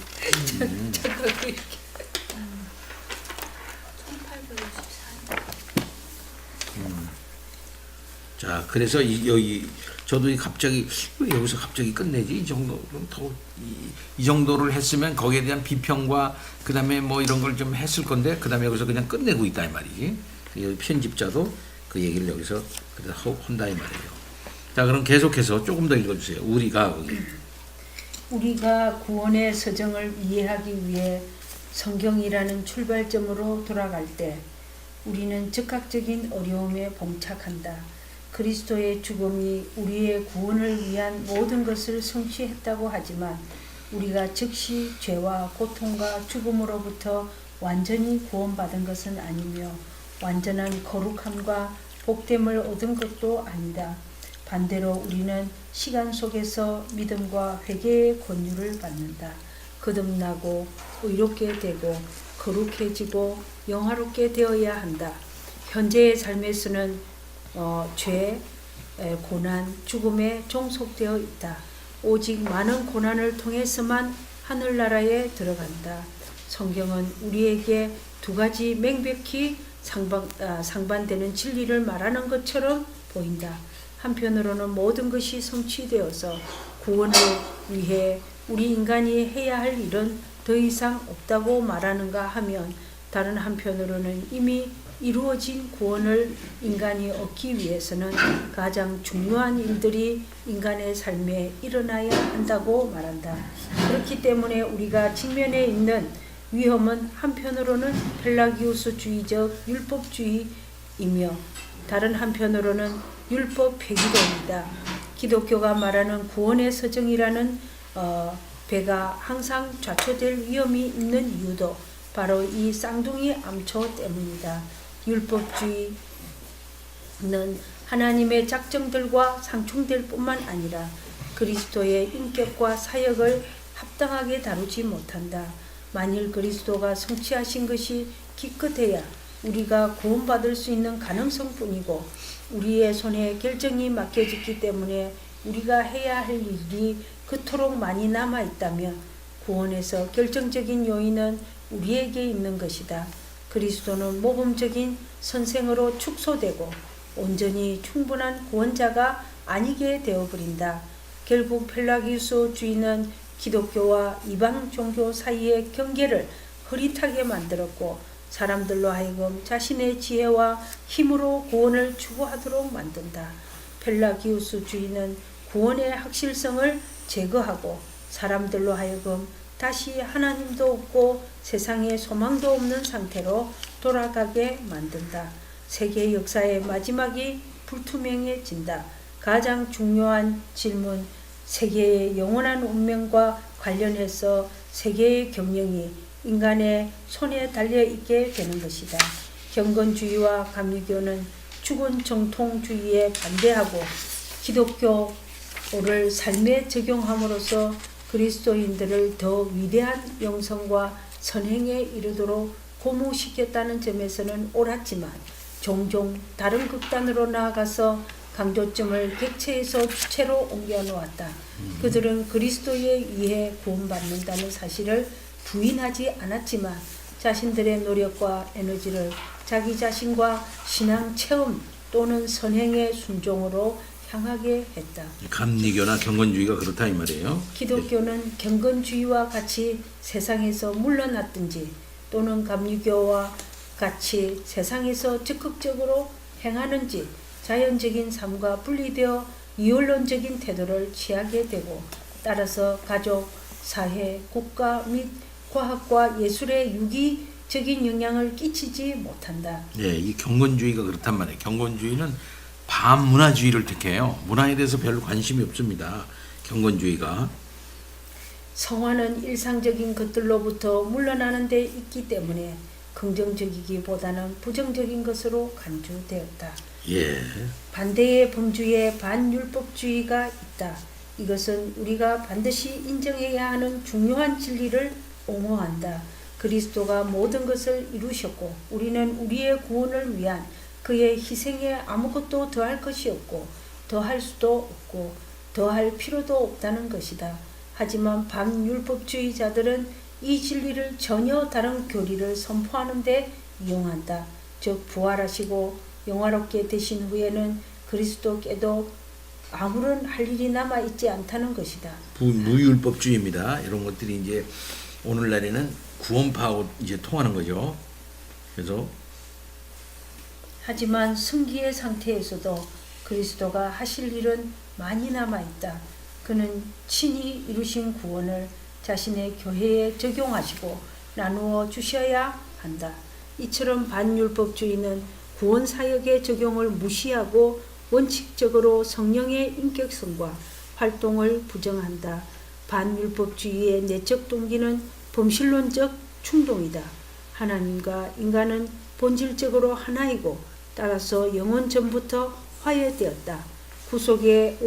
1854년. 자, 그래서 여기 저도 갑자기 왜 여기서 갑자기 끝내지? 이 정도 이 정도를 했으면 거기에 대한 비평과 그다음에 뭐 이런 걸 좀 했을 건데 그다음에 여기서 그냥 끝내고 있다 이 말이지. 여기 편집자도 그 얘기를 여기서 그래서 한다 이 말이에요. 자, 그럼 계속해서 조금 더 읽어주세요. 우리가 구원의 서정을 이해하기 위해 성경이라는 출발점으로 돌아갈 때 우리는 즉각적인 어려움에 봉착한다. 그리스도의 죽음이 우리의 구원을 위한 모든 것을 성취했다고 하지만 우리가 즉시 죄와 고통과 죽음으로부터 완전히 구원받은 것은 아니며 완전한 거룩함과 복됨을 얻은 것도 아니다. 반대로 우리는 시간 속에서 믿음과 회개의 권유를 받는다. 거듭나고 의롭게 되고 거룩해지고 영화롭게 되어야 한다. 현재의 삶에서는 죄, 고난, 죽음에 종속되어 있다. 오직 많은 고난을 통해서만 하늘나라에 들어간다. 성경은 우리에게 두 가지 명백히 상반되는 진리를 말하는 것처럼 보인다. 한편으로는 모든 것이 성취되어서 구원을 위해 우리 인간이 해야 할 일은 더 이상 없다고 말하는가 하면 다른 한편으로는 이미 이루어진 구원을 인간이 얻기 위해서는 가장 중요한 일들이 인간의 삶에 일어나야 한다고 말한다. 그렇기 때문에 우리가 직면해 있는 위험은 한편으로는 펠라기우스주의적 율법주의이며 다른 한편으로는 율법 폐기론이다. 기독교가 말하는 구원의 서정이라는 배가 항상 좌초될 위험이 있는 이유도 바로 이 쌍둥이 암초 때문이다. 율법주의는 하나님의 작정들과 상충될 뿐만 아니라 그리스도의 인격과 사역을 합당하게 다루지 못한다. 만일 그리스도가 성취하신 것이 기껏해야 우리가 구원받을 수 있는 가능성뿐이고 우리의 손에 결정이 맡겨졌기 때문에 우리가 해야 할 일이 그토록 많이 남아있다면 구원에서 결정적인 요인은 우리에게 있는 것이다. 그리스도는 모범적인 선생으로 축소되고 온전히 충분한 구원자가 아니게 되어버린다. 결국 펠라기우스주의는 기독교와 이방 종교 사이의 경계를 흐릿하게 만들었고 사람들로 하여금 자신의 지혜와 힘으로 구원을 추구하도록 만든다. 펠라기우스주의는 구원의 확실성을 제거하고 사람들로 하여금 다시 하나님도 없고 세상에 소망도 없는 상태로 돌아가게 만든다. 세계 역사의 마지막이 불투명해진다. 가장 중요한 질문, 세계의 영원한 운명과 관련해서 세계의 경영이 인간의 손에 달려 있게 되는 것이다. 경건주의와 감리교는 죽은 정통주의에 반대하고 기독교를 삶에 적용함으로써 그리스도인들을 더 위대한 영성과 선행에 이르도록 고무시켰다는 점에서는 옳았지만 종종 다른 극단으로 나아가서 강조점을 객체에서 주체로 옮겨 놓았다. 그들은 그리스도에 의해 구원받는다는 사실을 부인하지 않았지만 자신들의 노력과 에너지를 자기 자신과 신앙 체험 또는 선행의 순종으로 향하게 했다. 감리교나 경건주의가 그렇다 이 말이에요. 기독교는 경건주의와 같이 세상에서 물러났든지 또는 감리교와 같이 세상에서 적극적으로 행하는지 자연적인 삶과 분리되어 이원론적인 태도를 취하게 되고 따라서 가족, 사회, 국가 및 과학과 예술에 유기적인 영향을 끼치지 못한다. 예, 이 경건주의가 그렇단 말이에요. 경건주의는 반문화주의를 택해요. 문화에 대해서 별로 관심이 없습니다. 경건주의가. 성화는 일상적인 것들로부터 물러나는 데 있기 때문에 긍정적이기보다는 부정적인 것으로 간주되었다. 예. 반대의 범주에 반율법주의가 있다. 이것은 우리가 반드시 인정해야 하는 중요한 진리를 옹호한다. 그리스도가 모든 것을 이루셨고 우리는 우리의 구원을 위한 그의 희생에 아무것도 더할 것이 없고 더할 수도 없고 더할 필요도 없다는 것이다. 하지만 반율법주의자들은 이 진리를 전혀 다른 교리를 선포하는 데 이용한다. 즉 부활하시고 영화롭게 되신 후에는 그리스도께도 아무런 할 일이 남아 있지 않다는 것이다. 무율법주의입니다. 이런 것들이 이제 오늘날에는 구원파하고 이제 통하는 거죠. 그래서 하지만 승기의 상태에서도 그리스도가 하실 일은 많이 남아 있다. 그는 친히 이루신 구원을 자신의 교회에 적용하시고 나누어 주셔야 한다. 이처럼 반율법주의는 구원 사역의 적용을 무시하고 원칙적으로 성령의 인격성과 활동을 부정한다. 반율법주의의 내적 동기는 범실론적 충동이다. 하나님과 인간은 본질적으로 하나이고 따라서 영원 전부터 화해되었다. 구속이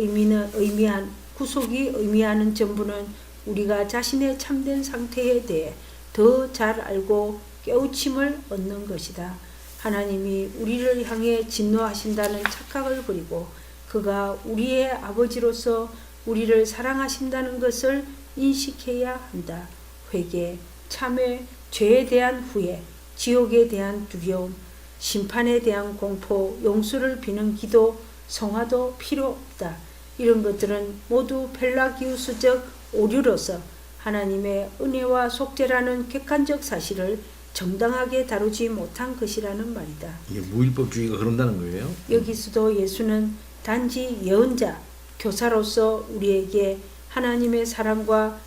의미하는 전부는 우리가 자신의 참된 상태에 대해 더 잘 알고 깨우침을 얻는 것이다. 하나님이 우리를 향해 진노하신다는 착각을 버리고 그가 우리의 아버지로서 우리를 사랑하신다는 것을 인식해야 한다. 회개, 참회, 죄에 대한 후회, 지옥에 대한 두려움, 심판에 대한 공포, 용서를 비는 기도, 성화도 필요 없다. 이런 것들은 모두 펠라기우스적 오류로서 하나님의 은혜와 속죄라는 객관적 사실을 정당하게 다루지 못한 것이라는 말이다. 이게 무율법주의가 그런다는 거예요. 여기서도 예수는 단지 예언자, 교사로서 우리에게 하나님의 사랑과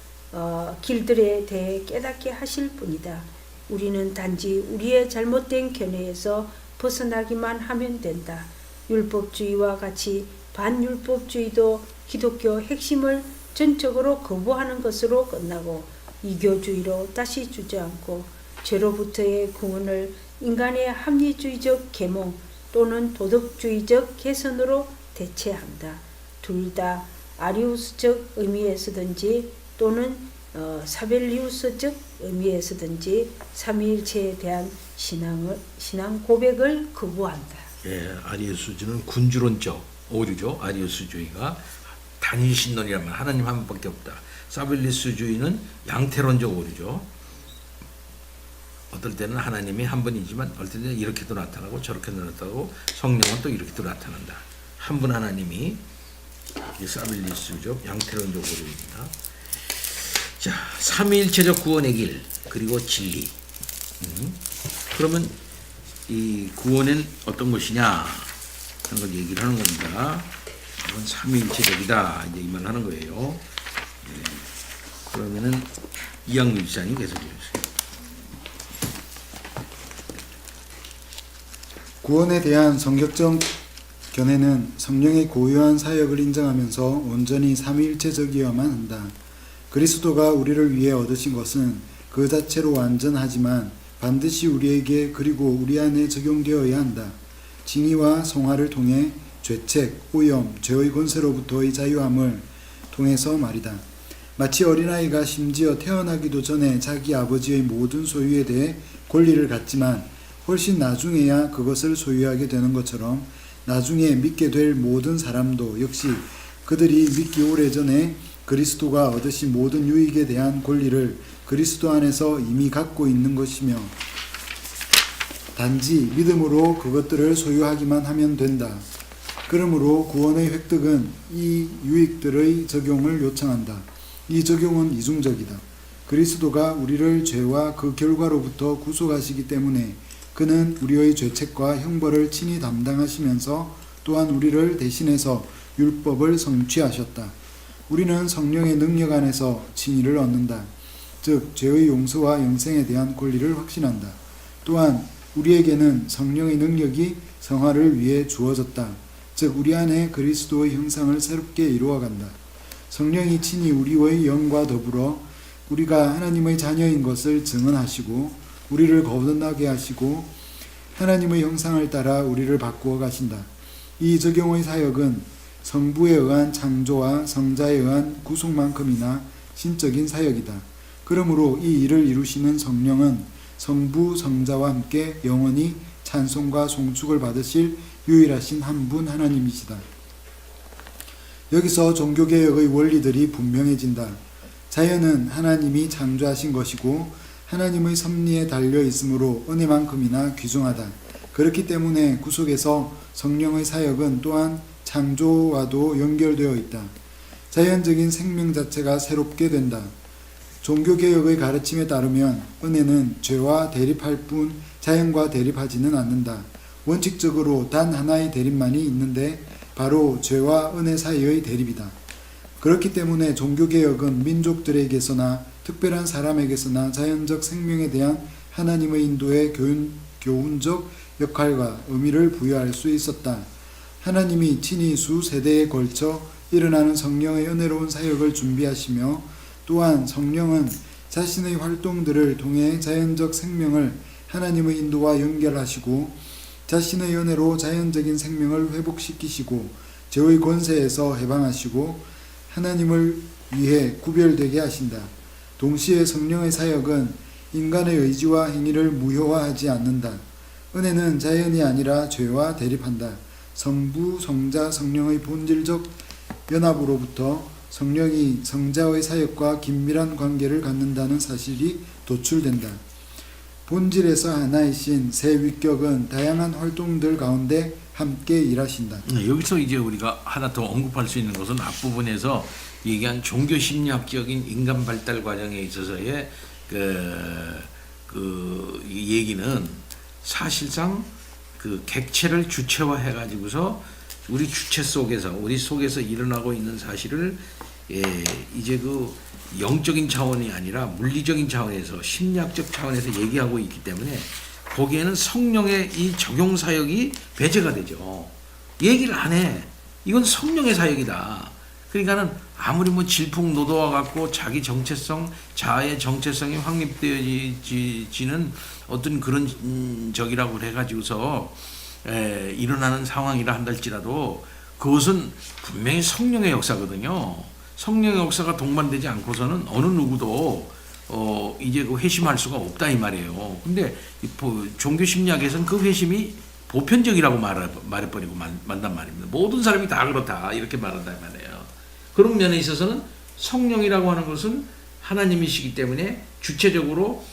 길들에 대해 깨닫게 하실 뿐이다. 우리는 단지 우리의 잘못된 견해에서 벗어나기만 하면 된다. 율법주의와 같이 반율법주의도 기독교 핵심을 전적으로 거부하는 것으로 끝나고 이교주의로 다시 주저앉고 죄로부터의 구원을 인간의 합리주의적 계몽 또는 도덕주의적 개선으로 대체한다. 둘 다 아리우스적 의미에서든지 또는 사벨리우스적 의미에서든지 삼위일체에 대한 신앙 고백을 거부한다. 예, 아리우스주의는 군주론적 오류죠. 아리우스주의가 단일신론이란 말, 하나님 한 분밖에 없다. 사벨리스주의는 양태론적 오류죠. 어떨 때는 하나님이 한 분이지만 어떨 때는 이렇게도 나타나고 저렇게도 나타나고 성령은 또 이렇게도 나타난다. 한 분 하나님이 사벨리스적 양태론적 오류입니다. 자, 삼위일체적 구원의 길 그리고 진리. 그러면 이 구원은 어떤 것이냐 하는 걸 얘기를 하는 겁니다. 이건 삼위일체적이다 이제 이 말 하는 거예요. 네. 그러면은 이학민 지사님 계속 해주세요. 구원에 대한 성격적 견해는 성령의 고유한 사역을 인정하면서 온전히 삼위일체적이어야만 한다. 그리스도가 우리를 위해 얻으신 것은 그 자체로 완전하지만 반드시 우리에게 그리고 우리 안에 적용되어야 한다. 징의와 성화를 통해 죄책, 오염, 죄의 권세로부터의 자유함을 통해서 말이다. 마치 어린아이가 심지어 태어나기도 전에 자기 아버지의 모든 소유에 대해 권리를 갖지만 훨씬 나중에야 그것을 소유하게 되는 것처럼 나중에 믿게 될 모든 사람도 역시 그들이 믿기 오래전에 그리스도가 얻으신 모든 유익에 대한 권리를 그리스도 안에서 이미 갖고 있는 것이며 단지 믿음으로 그것들을 소유하기만 하면 된다. 그러므로 구원의 획득은 이 유익들의 적용을 요청한다. 이 적용은 이중적이다. 그리스도가 우리를 죄와 그 결과로부터 구속하시기 때문에 그는 우리의 죄책과 형벌을 친히 담당하시면서 또한 우리를 대신해서 율법을 성취하셨다. 우리는 성령의 능력 안에서 칭의를 얻는다. 즉 죄의 용서와 영생에 대한 권리를 확신한다. 또한 우리에게는 성령의 능력이 성화를 위해 주어졌다. 즉 우리 안에 그리스도의 형상을 새롭게 이루어간다. 성령이 친히 우리의 영과 더불어 우리가 하나님의 자녀인 것을 증언하시고 우리를 거듭나게 하시고 하나님의 형상을 따라 우리를 바꾸어 가신다. 이 적용의 사역은 성부에 의한 창조와 성자에 의한 구속만큼이나 신적인 사역이다. 그러므로 이 일을 이루시는 성령은 성부, 성자와 함께 영원히 찬송과 송축을 받으실 유일하신 한 분 하나님이시다. 여기서 종교개혁의 원리들이 분명해진다. 자연은 하나님이 창조하신 것이고 하나님의 섭리에 달려 있으므로 은혜만큼이나 귀중하다. 그렇기 때문에 구속에서 성령의 사역은 또한 창조와도 연결되어 있다. 자연적인 생명 자체가 새롭게 된다. 종교개혁의 가르침에 따르면 은혜는 죄와 대립할 뿐 자연과 대립하지는 않는다. 원칙적으로 단 하나의 대립만이 있는데 바로 죄와 은혜 사이의 대립이다. 그렇기 때문에 종교개혁은 민족들에게서나 특별한 사람에게서나 자연적 생명에 대한 하나님의 인도의 교훈적 역할과 의미를 부여할 수 있었다. 하나님이 친히 수세대에 걸쳐 일어나는 성령의 은혜로운 사역을 준비하시며 또한 성령은 자신의 활동들을 통해 자연적 생명을 하나님의 인도와 연결하시고 자신의 은혜로 자연적인 생명을 회복시키시고 죄의 권세에서 해방하시고 하나님을 위해 구별되게 하신다. 동시에 성령의 사역은 인간의 의지와 행위를 무효화하지 않는다. 은혜는 자연이 아니라 죄와 대립한다. 성부, 성자, 성령의 본질적 연합으로부터 성령이 성자의 사역과 긴밀한 관계를 갖는다는 사실이 도출된다. 본질에서 하나이신 새 위격은 다양한 활동들 가운데 함께 일하신다. 여기서 이제 우리가 하나 더 언급할 수 있는 것은 앞부분에서 얘기한 종교심리학적인 인간 발달 과정에 있어서의 이 얘기는 사실상 그 객체를 주체화해 가지고서 우리 주체 속에서 우리 속에서 일어나고 있는 사실을 이제 그 영적인 차원이 아니라 물리적인 차원에서 심리학적 차원에서 얘기하고 있기 때문에 거기에는 성령의 이 적용 사역이 배제가 되죠. 얘기를 안 해. 이건 성령의 사역이다. 그러니까는 아무리 뭐 질풍노도와 같고 자기 정체성, 자아의 정체성이 확립되어지는 어떤 그런 적이라고 해가지고서 일어나는 상황이라 한달지라도 그것은 분명히 성령의 역사거든요. 성령의 역사가 동반되지 않고서는 어느 누구도 이제 그 회심할 수가 없다 이 말이에요. 근데 종교 심리학에서는 그 회심이 보편적이라고 말해버리고 만단 말입니다. 모든 사람이 다 그렇다 이렇게 말한단 말이에요. 그런 면에 있어서는 성령이라고 하는 것은 하나님이시기 때문에 주체적으로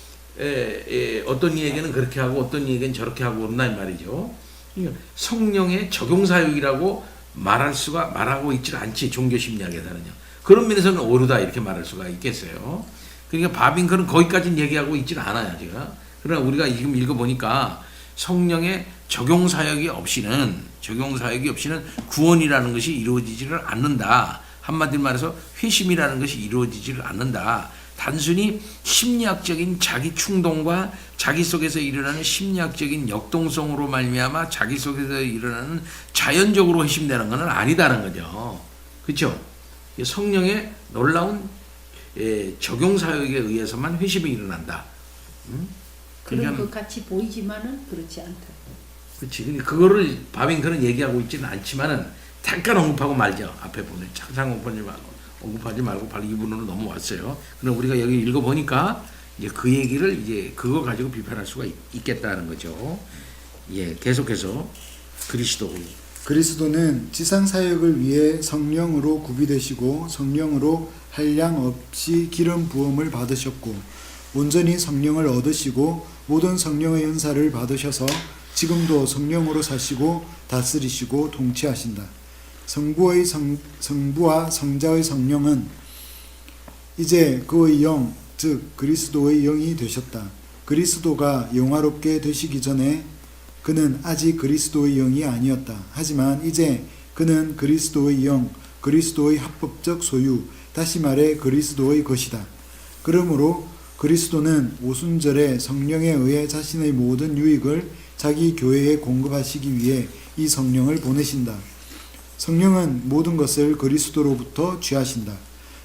어떤 이에게는 그렇게 하고 어떤 이에게는 저렇게 하고 온다 이 말이죠. 그러니까 성령의 적용사역이라고 말하고 있지 않지 종교 심리학에서는요. 그런 면에서는 오르다 이렇게 말할 수가 있겠어요. 그러니까 바빙크는 거기까지는 얘기하고 있지는 않아요 제가. 그러나 우리가 지금 읽어보니까 성령의 적용사역이 없이는 구원이라는 것이 이루어지지를 않는다. 한마디로 말해서 회심이라는 것이 이루어지지를 않는다. 단순히 심리학적인 자기 충동과 자기 속에서 일어나는 심리학적인 역동성으로 말미암아 자기 속에서 일어나는 자연적으로 회심되는 것은 아니다는 거죠. 그렇죠? 성령의 놀라운 적용 사역에 의해서만 회심이 일어난다. 그런 그러니까 것 같이 보이지만은 그렇지 않다. 그렇지. 근데 그거를 바빙크는 얘기하고 있지는 않지만은 잠깐 언급하고 말죠. 앞에 보면 항상 언급하지 말고 바로 이 부분으로 넘어왔어요. 그럼 우리가 여기 읽어보니까 이제 그 얘기를 이제 그거 가지고 비판할 수가 있겠다는 거죠. 예, 계속해서 그리스도는 지상 사역을 위해 성령으로 구비되시고 성령으로 한량 없이 기름 부음을 받으셨고 온전히 성령을 얻으시고 모든 성령의 은사를 받으셔서 지금도 성령으로 사시고 다스리시고 통치하신다. 성부와 성자의 성령은 이제 그의 영, 즉 그리스도의 영이 되셨다. 그리스도가 영화롭게 되시기 전에 그는 아직 그리스도의 영이 아니었다. 하지만 이제 그는 그리스도의 영, 그리스도의 합법적 소유, 다시 말해 그리스도의 것이다. 그러므로 그리스도는 오순절에 성령에 의해 자신의 모든 유익을 자기 교회에 공급하시기 위해 이 성령을 보내신다. 성령은 모든 것을 그리스도로부터 취하신다.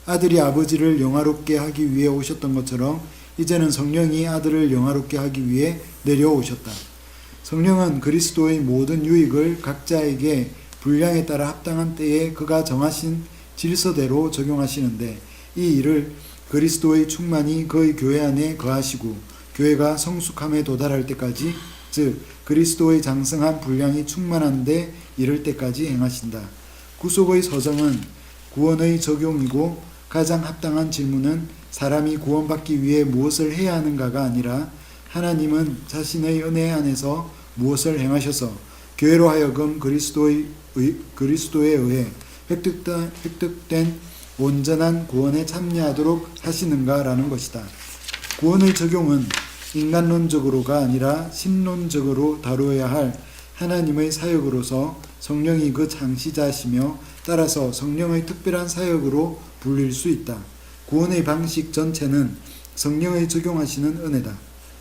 아들이 아버지를 영화롭게 하기 위해 오셨던 것처럼 이제는 성령이 아들을 영화롭게 하기 위해 내려오셨다. 성령은 그리스도의 모든 유익을 각자에게 분량에 따라 합당한 때에 그가 정하신 질서대로 적용하시는데 이 일을 그리스도의 충만이 그의 교회 안에 거하시고 교회가 성숙함에 도달할 때까지, 즉 그리스도의 장성한 분량이 충만한 데 이를 때까지 행하신다. 구속의 서정은 구원의 적용이고 가장 합당한 질문은 사람이 구원받기 위해 무엇을 해야 하는가가 아니라 하나님은 자신의 은혜 안에서 무엇을 행하셔서 교회로 하여금 그리스도에 의해 획득된 온전한 구원에 참여하도록 하시는가라는 것이다. 구원의 적용은 인간론적으로가 아니라 신론적으로 다루어야 할 하나님의 사역으로서 성령이 그 창시자시며 따라서 성령의 특별한 사역으로 불릴 수 있다. 구원의 방식 전체는 성령의 적용하시는 은혜다.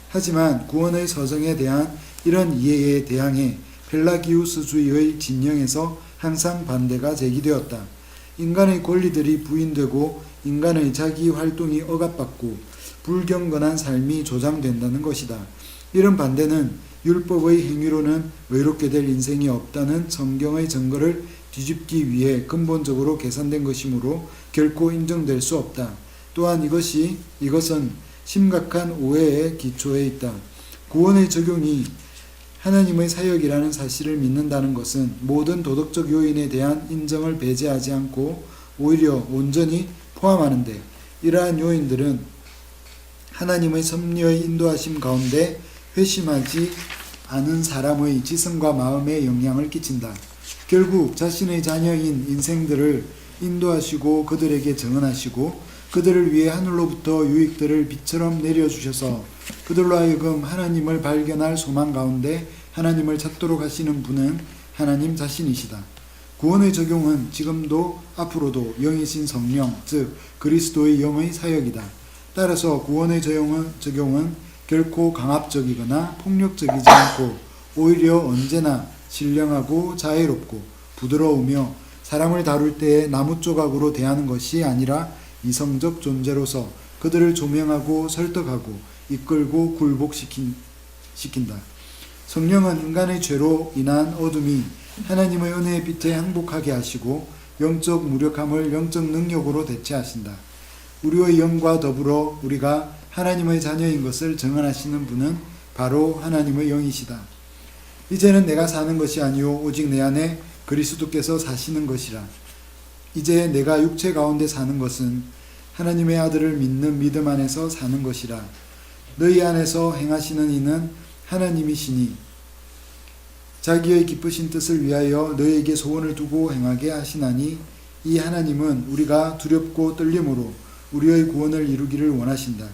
하지만 구원의 서정에 대한 이런 이해에 대항해 펠라기우스주의의 진영에서 항상 반대가 제기되었다. 인간의 권리들이 부인되고 인간의 자기 활동이 억압받고 불경건한 삶이 조장된다는 것이다. 이런 반대는 율법의 행위로는 의롭게 될 인생이 없다는 성경의 증거를 뒤집기 위해 근본적으로 계산된 것이므로 결코 인정될 수 없다. 또한 이것은 심각한 오해의 기초에 있다. 구원의 적용이 하나님의 사역이라는 사실을 믿는다는 것은 모든 도덕적 요인에 대한 인정을 배제하지 않고 오히려 온전히 포함하는데, 이러한 요인들은 하나님의 섭리의 인도하심 가운데 회심하지 않은 사람의 지성과 마음에 영향을 끼친다. 결국 자신의 자녀인 인생들을 인도하시고 그들에게 정언하시고 그들을 위해 하늘로부터 유익들을 빛처럼 내려주셔서 그들로 하여금 하나님을 발견할 소망 가운데 하나님을 찾도록 하시는 분은 하나님 자신이시다. 구원의 적용은 지금도 앞으로도 영이신 성령, 즉 그리스도의 영의 사역이다. 따라서 구원의 적용은 결코 강압적이거나 폭력적이지 않고 오히려 언제나 신령하고 자애롭고 부드러우며 사람을 다룰 때에 나무 조각으로 대하는 것이 아니라 이성적 존재로서 그들을 조명하고 설득하고 이끌고 굴복시킨다. 성령은 인간의 죄로 인한 어둠이 하나님의 은혜의 빛에 항복하게 하시고 영적 무력함을 영적 능력으로 대체하신다. 우리의 영과 더불어 우리가 하나님의 자녀인 것을 증언하시는 분은 바로 하나님의 영이시다. 이제는 내가 사는 것이 아니요 오직 내 안에 그리스도께서 사시는 것이라. 이제 내가 육체 가운데 사는 것은 하나님의 아들을 믿는 믿음 안에서 사는 것이라. 너희 안에서 행하시는 이는 하나님이시니 자기의 기쁘신 뜻을 위하여 너희에게 소원을 두고 행하게 하시나니 이 하나님은 우리가 두렵고 떨림으로 우리의 구원을 이루기를 원하신다.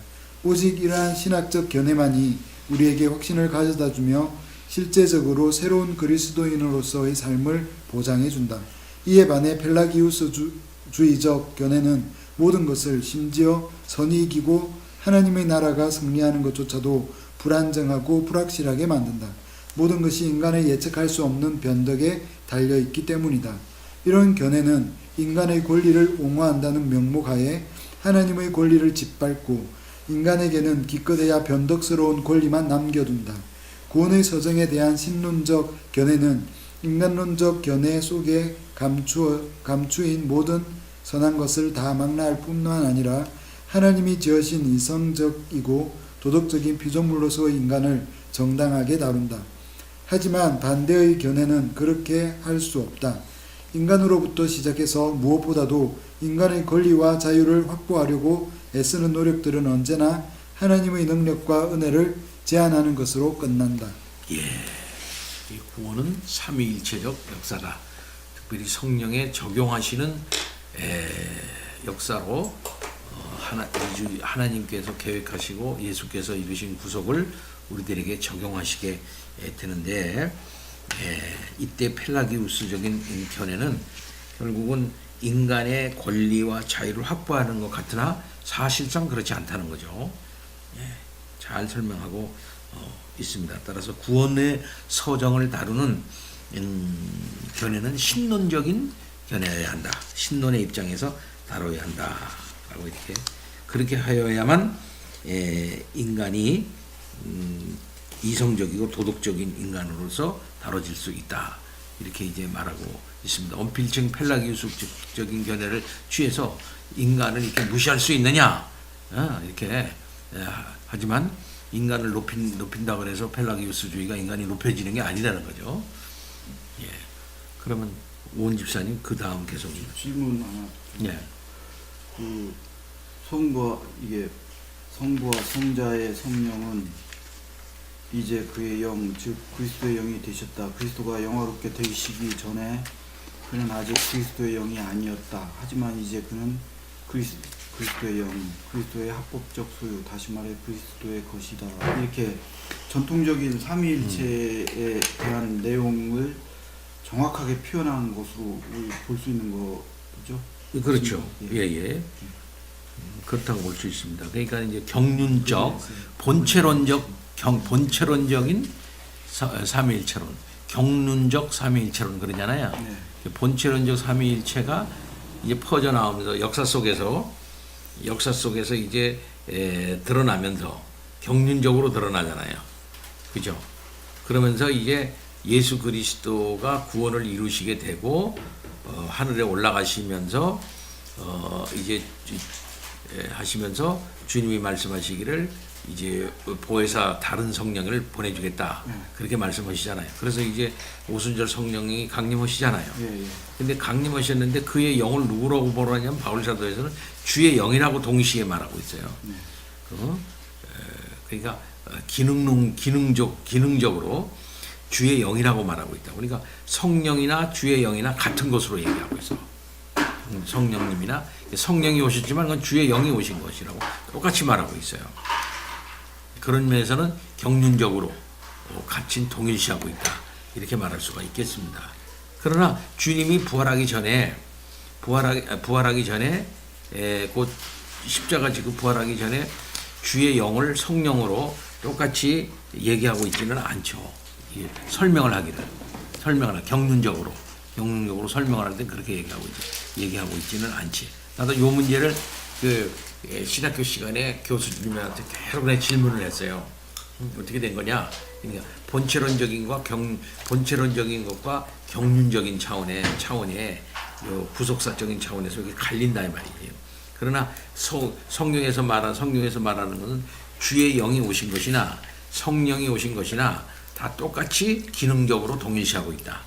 오직 이러한 신학적 견해만이 우리에게 확신을 가져다 주며 실제적으로 새로운 그리스도인으로서의 삶을 보장해 준다. 이에 반해 펠라기우스주의적 견해는 모든 것을 심지어 선이 이기고 하나님의 나라가 승리하는 것조차도 불안정하고 불확실하게 만든다. 모든 것이 인간의 예측할 수 없는 변덕에 달려있기 때문이다. 이런 견해는 인간의 권리를 옹호한다는 명목하에 하나님의 권리를 짓밟고 인간에게는 기껏해야 변덕스러운 권리만 남겨둔다. 구원의 서정에 대한 신론적 견해는 인간론적 견해 속에 감추인 모든 선한 것을 다 망라할 뿐만 아니라 하나님이 지으신 이성적이고 도덕적인 피조물로서의 인간을 정당하게 다룬다. 하지만 반대의 견해는 그렇게 할 수 없다. 인간으로부터 시작해서 무엇보다도 인간의 권리와 자유를 확보하려고 애쓰는 노력들은 언제나 하나님의 능력과 은혜를 제한하는 것으로 끝난다. 이 구원은 삼위일체적 역사다. 특별히 성령에 적용하시는 역사로 하나님께서 계획하시고 예수께서 이루신 구속을 우리들에게 적용하시게 되는데, 이때 펠라기우스적인 견해는 결국은 인간의 권리와 자유를 확보하는 것 같으나 사실상 그렇지 않다는 거죠. 잘 설명하고 있습니다. 따라서 구원의 서정을 다루는 견해는 신론적인 견해여야 한다. 신론의 입장에서 다뤄야 한다라고 이렇게 그렇게 하여야만 인간이 이성적이고 도덕적인 인간으로서 다뤄질 수 있다. 이렇게 이제 말하고 있습니다. 언필증 펠라기우스적인 견해를 취해서 인간을 이렇게 무시할 수 있느냐? 이렇게 하지만 인간을 높인다고 해서 펠라기우스주의가 인간이 높여지는 게 아니라는 거죠. 그러면 오은 집사님 그 다음 계속 질문 하나. 예. 그 성부와 성자의 성령은 이제 그의 영, 즉 그리스도의 영이 되셨다. 그리스도가 영화롭게 되시기 전에 그는 아직 그리스도의 영이 아니었다. 하지만 이제 그는 그리스도의 영, 그리스도의 합법적 소유, 다시 말해 그리스도의 것이다. 이렇게 전통적인 삼위일체에 대한 내용을 정확하게 표현한 것으로 볼 수 있는 거죠. 그렇죠. 예. 그렇다고 볼 수 있습니다. 그러니까 이제 경륜적, 본체론적인 삼위일체론, 경륜적 삼위일체론 그러잖아요. 네. 본체론적 삼위일체가 이제 퍼져 나오면서 역사 속에서 이제 드러나면서 경륜적으로 드러나잖아요. 그죠? 그러면서 이제 예수 그리스도가 구원을 이루시게 되고 하늘에 올라가시면서 이제 하시면서 주님이 말씀하시기를 이제 보혜사 다른 성령을 보내주겠다. 그렇게 말씀하시잖아요. 그래서 이제 오순절 성령이 강림하시잖아요. 근데 강림하셨는데 그의 영을 누구라고 보라냐면 바울사도에서는 주의 영이라고 동시에 말하고 있어요. 그러니까 기능적으로 주의 영이라고 말하고 있다. 그러니까 성령이나 주의 영이나 같은 것으로 얘기하고 있어. 성령님이나 성령이 오셨지만 그건 주의 영이 오신 것이라고 똑같이 말하고 있어요. 그런 면에서는 경륜적으로 같이 동일시하고 있다. 이렇게 말할 수가 있겠습니다. 그러나 주님이 부활하기 전에 곧 십자가 지고 부활하기 전에 주의 영을 성령으로 똑같이 얘기하고 있지는 않죠. 설명을 경륜적으로 설명을 할 때 그렇게 얘기하고 있지는 않지. 나도 이 문제를 신학교 시간에 교수님한테 계속 질문을 했어요. 어떻게 된 거냐? 그러니까 본체론적인 것과 경륜적인 차원의 구속사적인 차원에서 이게 갈린다 이 말이에요. 그러나 성경에서 말하는 것은 주의 영이 오신 것이나 성령이 오신 것이나 다 똑같이 기능적으로 동일시하고 있다.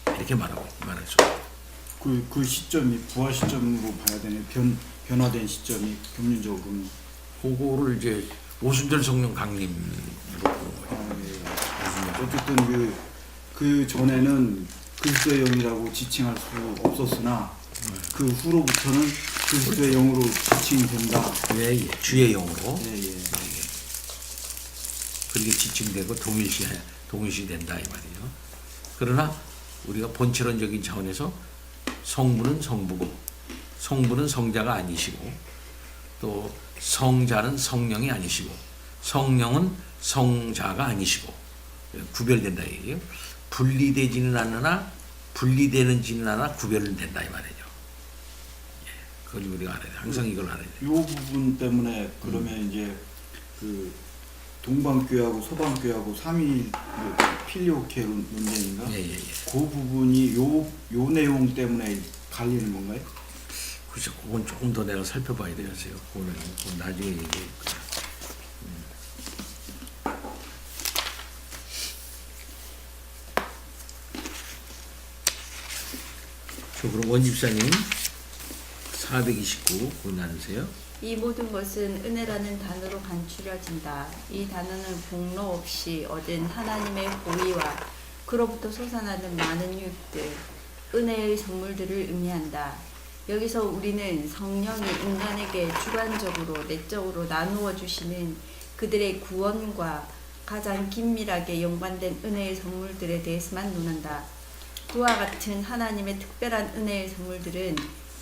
이렇게 말할 수 있어요. 그 시점이 부활 시점으로 봐야 되네. 변화된 시점이 경륜적으로는. 그거를 이제 오순절 성령 강림으로 보는 거예요. 어쨌든 그 전에는 그리스도의 영이라고 지칭할 수 없었으나 그 후로부터는 그리스도의 영으로 지칭이 된다. 예. 주의 영으로. 예. 그렇게 지칭되고 동일시된다 이 말이에요. 그러나 우리가 본체론적인 차원에서 성부는 성부고 성부는 성자가 아니시고 또 성자는 성령이 아니시고 성령은 성자가 아니시고 구별된다 이게요. 분리되지는 않으나 분리되는지는 않아 구별은 된다 이 말이죠. 그걸 우리가 알아야 돼. 항상 이걸 알아야 돼. 요 부분 때문에 그러면 이제 그 동방교회하고 소방교회하고 삼위 필요케 논쟁인가? 예. 그 부분이 요 내용 때문에 갈리는 건가요? 그래서 그건 조금 더 내가 살펴봐야 되겠어요. 그거는 나중에 얘기해. 저 그럼 원집사님 429 그거 나누세요. 이 모든 것은 은혜라는 단어로 간추려진다. 이 단어는 복로 없이 얻은 하나님의 호의와 그로부터 솟아나는 많은 유익들, 은혜의 선물들을 의미한다. 여기서 우리는 성령이 인간에게 주관적으로 내적으로 나누어 주시는 그들의 구원과 가장 긴밀하게 연관된 은혜의 선물들에 대해서만 논한다. 그와 같은 하나님의 특별한 은혜의 선물들은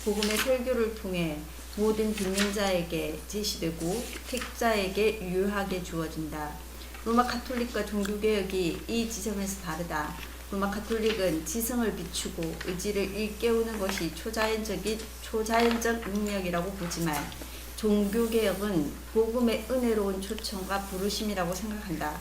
복음의 설교를 통해 모든 듣는 자에게 제시되고 택자에게 유효하게 주어진다. 로마 카톨릭과 종교개혁이 이 지점에서 다르다. 로마 카톨릭은 지성을 비추고 의지를 일깨우는 것이 초자연적 능력이라고 보지만 종교개혁은 복음의 은혜로운 초청과 부르심이라고 생각한다.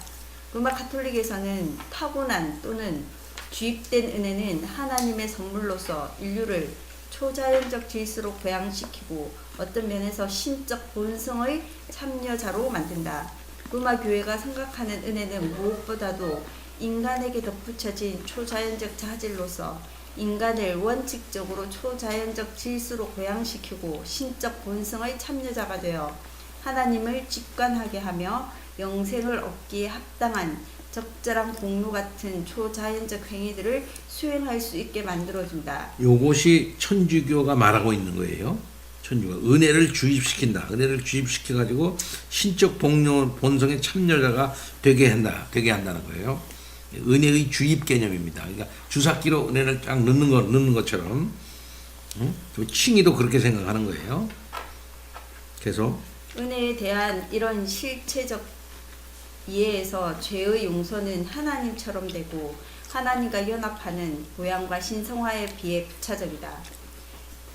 로마 카톨릭에서는 타고난 또는 주입된 은혜는 하나님의 선물로서 인류를 초자연적 질서로 고양시키고 어떤 면에서 신적 본성의 참여자로 만든다. 로마 교회가 생각하는 은혜는 무엇보다도 인간에게 덧붙여진 초자연적 자질로서 인간을 원칙적으로 초자연적 질서로 고양시키고 신적 본성의 참여자가 되어 하나님을 직관하게 하며 영생을 얻기에 합당한 적절한 공로 같은 초자연적 행위들을 수행할 수 있게 만들어준다. 요것이 천주교가 말하고 있는 거예요. 천주가 은혜를 주입시킨다. 은혜를 주입시켜가지고 신적 본성의 참여자가 되게 한다는 거예요. 은혜의 주입 개념입니다. 그러니까 주사기로 은혜를 딱 넣는 것처럼, 칭의도 그렇게 생각하는 거예요. 그래서 은혜에 대한 이런 실체적 이해에서 죄의 용서는 하나님처럼 되고 하나님과 연합하는 보양과 신성화에 비해 부차적이다.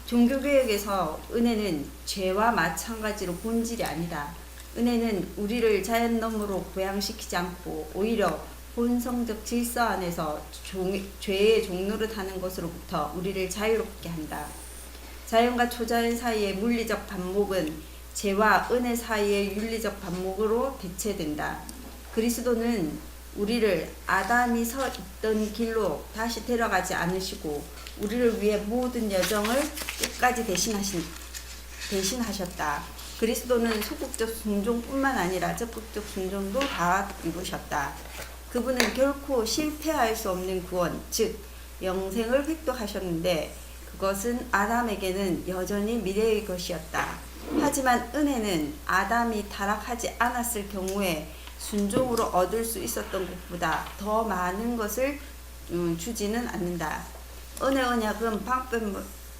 종교개혁에서 은혜는 죄와 마찬가지로 본질이 아니다. 은혜는 우리를 자연 너머로 고양시키지 않고 오히려 본성적 질서 안에서 죄의 종노릇 하는 것으로부터 우리를 자유롭게 한다. 자연과 초자연 사이의 물리적 반목은 죄와 은혜 사이의 윤리적 반목으로 대체된다. 그리스도는 우리를 아담이 서 있던 길로 다시 데려가지 않으시고 우리를 위해 모든 여정을 끝까지 대신하셨다. 그리스도는 소극적 순종뿐만 아니라 적극적 순종도 다 이루셨다. 그분은 결코 실패할 수 없는 구원, 즉 영생을 획득하셨는데 그것은 아담에게는 여전히 미래의 것이었다. 하지만 은혜는 아담이 타락하지 않았을 경우에 순종으로 얻을 수 있었던 것보다 더 많은 것을 주지는 않는다. 은혜 언약은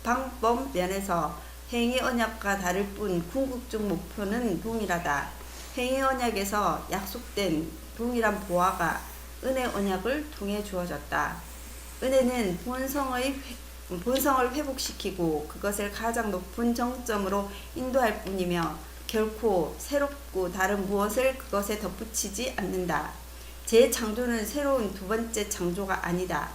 방법 면에서 행위 언약과 다를 뿐 궁극적 목표는 동일하다. 행위 언약에서 약속된 동일한 보화가 은혜 언약을 통해 주어졌다. 은혜는 본성을 회복시키고 그것을 가장 높은 정점으로 인도할 뿐이며 결코 새롭고 다른 무엇을 그것에 덧붙이지 않는다. 재창조는 새로운 두 번째 창조가 아니다.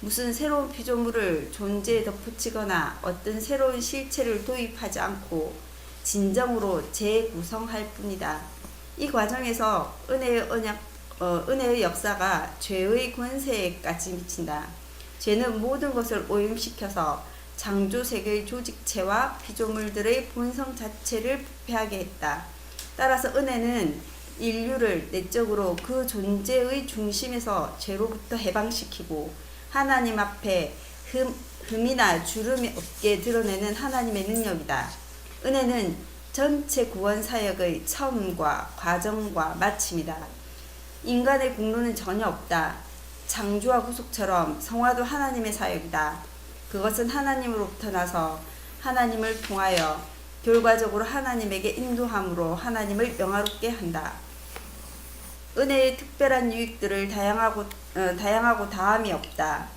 무슨 새로운 피조물을 존재에 덧붙이거나 어떤 새로운 실체를 도입하지 않고 진정으로 재구성할 뿐이다. 이 과정에서 은혜의 역사가 죄의 권세에까지 미친다. 죄는 모든 것을 오염시켜서 창조세계의 조직체와 피조물들의 본성 자체를 부패하게 했다. 따라서 은혜는 인류를 내적으로 그 존재의 중심에서 죄로부터 해방시키고 하나님 앞에 흠이나 주름이 없게 드러내는 하나님의 능력이다. 은혜는 전체 구원 사역의 처음과 과정과 마침이다. 인간의 공로는 전혀 없다. 창조와 구속처럼 성화도 하나님의 사역이다. 그것은 하나님으로부터 나서 하나님을 통하여 결과적으로 하나님에게 인도함으로 하나님을 영화롭게 한다. 은혜의 특별한 유익들을 다양하고 다함이 없다.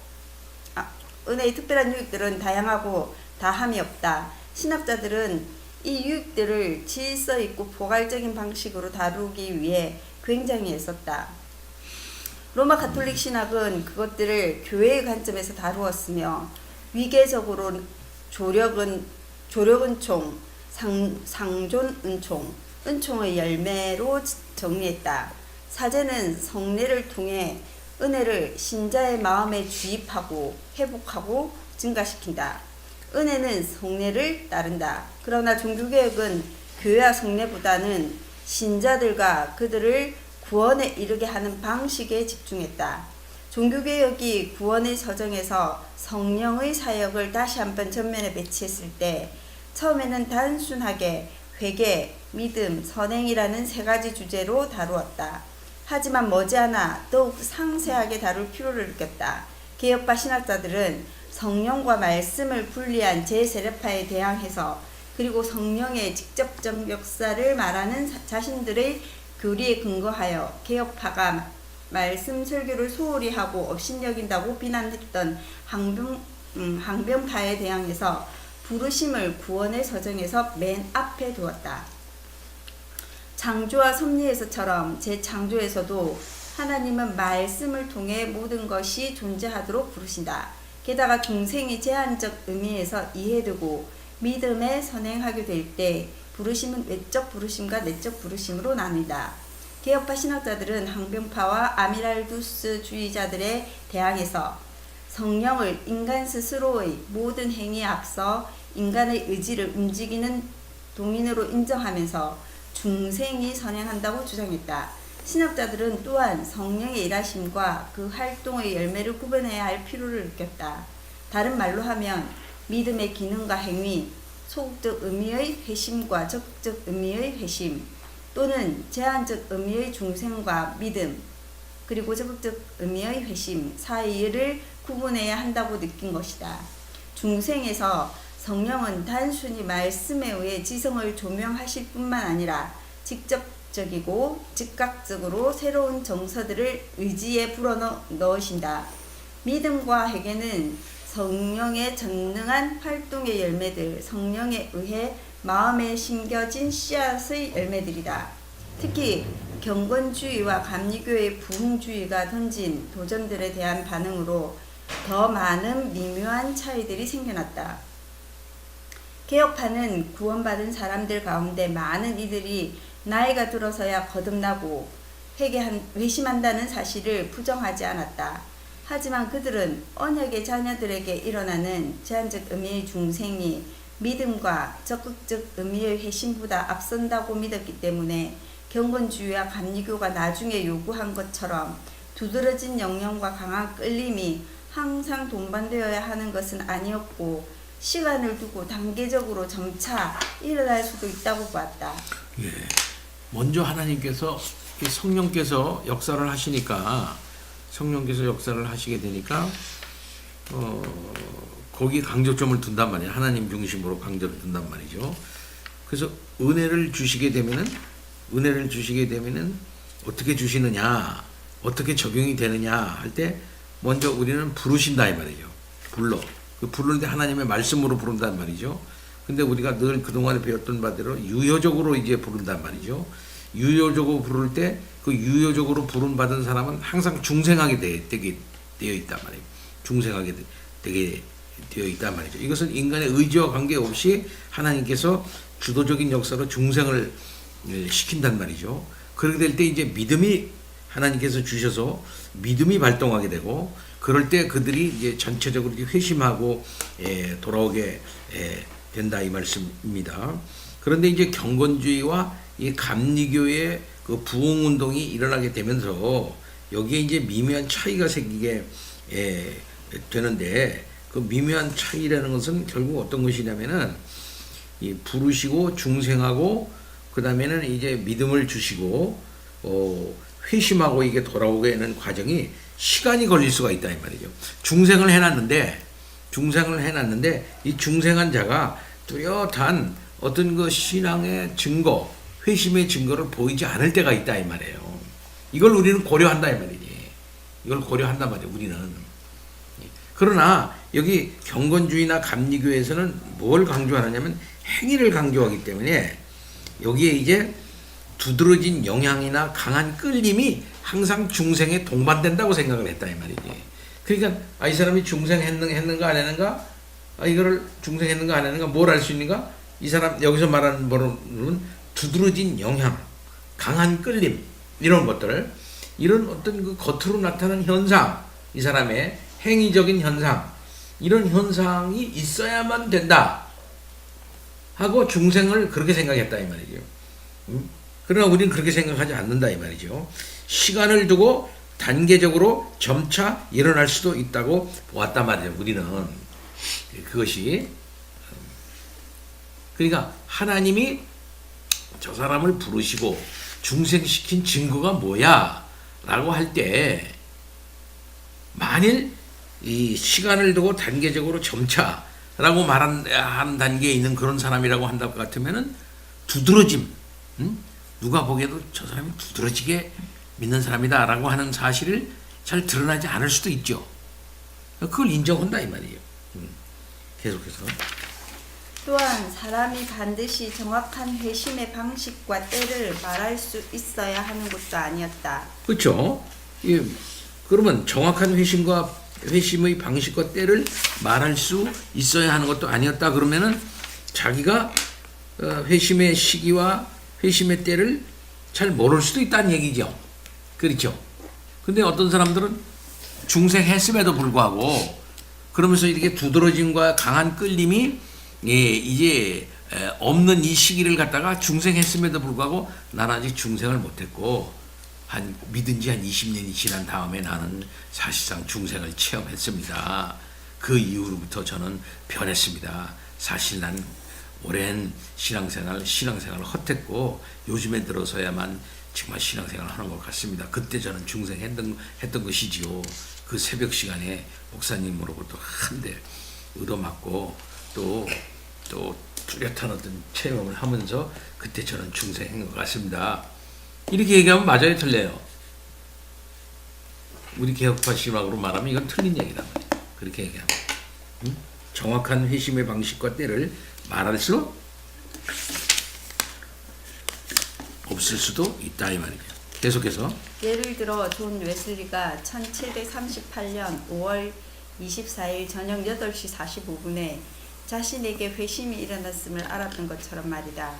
은혜의 특별한 유익들은 다양하고 다함이 없다. 신학자들은 이 유익들을 질서 있고 포괄적인 방식으로 다루기 위해 굉장히 애썼다. 로마 가톨릭 신학은 그것들을 교회의 관점에서 다루었으며 위계적으로 조력은총, 상존은총, 은총의 열매로 정리했다. 사제는 성례를 통해 은혜를 신자의 마음에 주입하고 회복하고 증가시킨다. 은혜는 성례를 따른다. 그러나 종교개혁은 교회와 성례보다는 신자들과 그들을 구원에 이르게 하는 방식에 집중했다. 종교개혁이 구원의 서정에서 성령의 사역을 다시 한번 전면에 배치했을 때 처음에는 단순하게 회개, 믿음, 선행이라는 세 가지 주제로 다루었다. 하지만 머지않아 더욱 상세하게 다룰 필요를 느꼈다. 개혁파 신학자들은 성령과 말씀을 분리한 제 세례파에 대항해서 그리고 성령의 직접적 역사를 말하는 자신들의 교리에 근거하여 개혁파가 말씀 설교를 소홀히 하고 업신여긴다고 비난했던 항변파에 대항해서 부르심을 구원의 서정에서 맨 앞에 두었다. 창조와 섭리에서처럼 재창조에서도 하나님은 말씀을 통해 모든 것이 존재하도록 부르신다. 게다가 중생이 제한적 의미에서 이해되고 믿음에 선행하게 될 때 부르심은 외적 부르심과 내적 부르심으로 나뉜다. 개혁파 신학자들은 항변파와 아미랄두스 주의자들에 대항해서 성령을 인간 스스로의 모든 행위에 앞서 인간의 의지를 움직이는 동인으로 인정하면서 중생이 선행한다고 주장했다. 신학자들은 또한 성령의 일하심과 그 활동의 열매를 구분해야 할 필요를 느꼈다. 다른 말로 하면 믿음의 기능과 행위, 소극적 의미의 회심과 적극적 의미의 회심, 또는 제한적 의미의 중생과 믿음, 그리고 적극적 의미의 회심 사이를 구분해야 한다고 느낀 것이다. 중생에서 성령은 단순히 말씀에 의해 지성을 조명하실 뿐만 아니라 직접적이고 즉각적으로 새로운 정서들을 의지에 불어넣으신다. 믿음과 회개는 성령의 전능한 활동의 열매들, 성령에 의해 마음에 심겨진 씨앗의 열매들이다. 특히 경건주의와 감리교의 부흥주의가 던진 도전들에 대한 반응으로 더 많은 미묘한 차이들이 생겨났다. 개혁파는 구원받은 사람들 가운데 많은 이들이 나이가 들어서야 거듭나고 회심한다는 사실을 부정하지 않았다. 하지만 그들은 언약의 자녀들에게 일어나는 제한적 의미의 중생이 믿음과 적극적 의미의 회심보다 앞선다고 믿었기 때문에 경건주의와 감리교가 나중에 요구한 것처럼 두드러진 영역과 강한 끌림이 항상 동반되어야 하는 것은 아니었고 시간을 두고 단계적으로 점차 일어날 수도 있다고 보았다. 예. 먼저 하나님께서 성령께서 역사를 하시니까 성령께서 역사를 하시게 되니까 거기 강조점을 둔단 말이에요. 하나님 중심으로 강조를 둔단 말이죠. 그래서 은혜를 주시게 되면은 어떻게 주시느냐, 어떻게 적용이 되느냐 할 때 먼저 우리는 부르신다 이 말이죠. 부르는데 하나님의 말씀으로 부른단 말이죠. 근데 우리가 늘 그동안에 배웠던 바대로 유효적으로 이제 부른단 말이죠. 유효적으로 부를 때 그 유효적으로 부름 받은 사람은 항상 중생하게 되게 되어 있단 말이에요. 중생하게 되게 되어 있단 말이죠. 이것은 인간의 의지와 관계없이 하나님께서 주도적인 역사로 중생을 시킨단 말이죠. 그렇게 될 때 이제 믿음이 하나님께서 주셔서 믿음이 발동하게 되고 그럴 때 그들이 이제 전체적으로 회심하고 돌아오게 된다 이 말씀입니다. 그런데 이제 경건주의와 이 감리교의 그 부흥 운동이 일어나게 되면서 여기에 이제 미묘한 차이가 생기게 되는데 그 미묘한 차이라는 것은 결국 어떤 것이냐면은 이 부르시고 중생하고 그 다음에는 이제 믿음을 주시고 회심하고 이게 돌아오게 되는 과정이 시간이 걸릴 수가 있다 이 말이죠. 중생을 해놨는데 이 중생한 자가 뚜렷한 어떤 그 신앙의 증거, 회심의 증거를 보이지 않을 때가 있다 이 말이에요. 이걸 우리는 고려한다 이 말이지. 이걸 고려한단 말이에요. 우리는. 그러나 여기 경건주의나 감리교에서는 뭘 강조하느냐면 행위를 강조하기 때문에 여기에 이제 두드러진 영향이나 강한 끌림이 항상 중생에 동반된다고 생각을 했다 이 말이지. 그러니까 이 사람이 중생했는가 안 했는가, 이거를 중생했는가 안 했는가 뭘 알 수 있는가? 이 사람 여기서 말하는 거는 두드러진 영향, 강한 끌림 이런 것들, 이런 어떤 그 겉으로 나타나는 현상, 이 사람의 행위적인 현상, 이런 현상이 있어야만 된다 하고 중생을 그렇게 생각했다 이 말이죠. 그러나 우리는 그렇게 생각하지 않는다 이 말이죠. 시간을 두고 단계적으로 점차 일어날 수도 있다고 보았단 말이에요. 우리는 그것이, 그러니까 하나님이 저 사람을 부르시고 중생시킨 증거가 뭐야 라고 할 때, 만일 이 시간을 두고 단계적으로 점차라고 말한 단계에 있는 그런 사람이라고 한다고 같으면은 두드러짐, 누가 보기에도 저 사람이 두드러지게 믿는 사람이다 라고 하는 사실을 잘 드러나지 않을 수도 있죠. 그걸 인정한다 이 말이에요. 계속해서. 또한 사람이 반드시 정확한 회심의 방식과 때를 말할 수 있어야 하는 것도 아니었다. 그렇죠. 예, 그러면 정확한 회심의 방식과 때를 말할 수 있어야 하는 것도 아니었다. 그러면은 자기가 회심의 시기와 회심의 때를 잘 모를 수도 있다는 얘기죠. 그렇죠. 근데 어떤 사람들은 중생했음에도 불구하고 그러면서 이렇게 두드러짐과 강한 끌림이 이제 없는 이 시기를 갖다가 중생했음에도 불구하고 나는 아직 중생을 못했고 믿은 지 한 20년이 지난 다음에 나는 사실상 중생을 체험했습니다. 그 이후로부터 저는 변했습니다. 사실 난 오랜 신앙생활을 헛했고 요즘에 들어서야만 정말 신앙생활을 하는 것 같습니다. 그때 저는 중생했던 것이지요. 그 새벽 시간에 목사님으로부터 한 대 얻어맞고 또 뚜렷한 어떤 체험을 하면서 그때 저는 중생한 것 같습니다. 이렇게 얘기하면 맞아요, 틀려요? 우리 개혁파 신학으로 말하면 이건 틀린 얘기란 말이에요. 그렇게 얘기하면. 정확한 회심의 방식과 때를 말할 수 없을 수도 있다 이 말이죠. 계속해서. 예를 들어 존 웨슬리가 1738년 5월 24일 저녁 8시 45분에 자신에게 회심이 일어났음을 알았던 것처럼 말이다.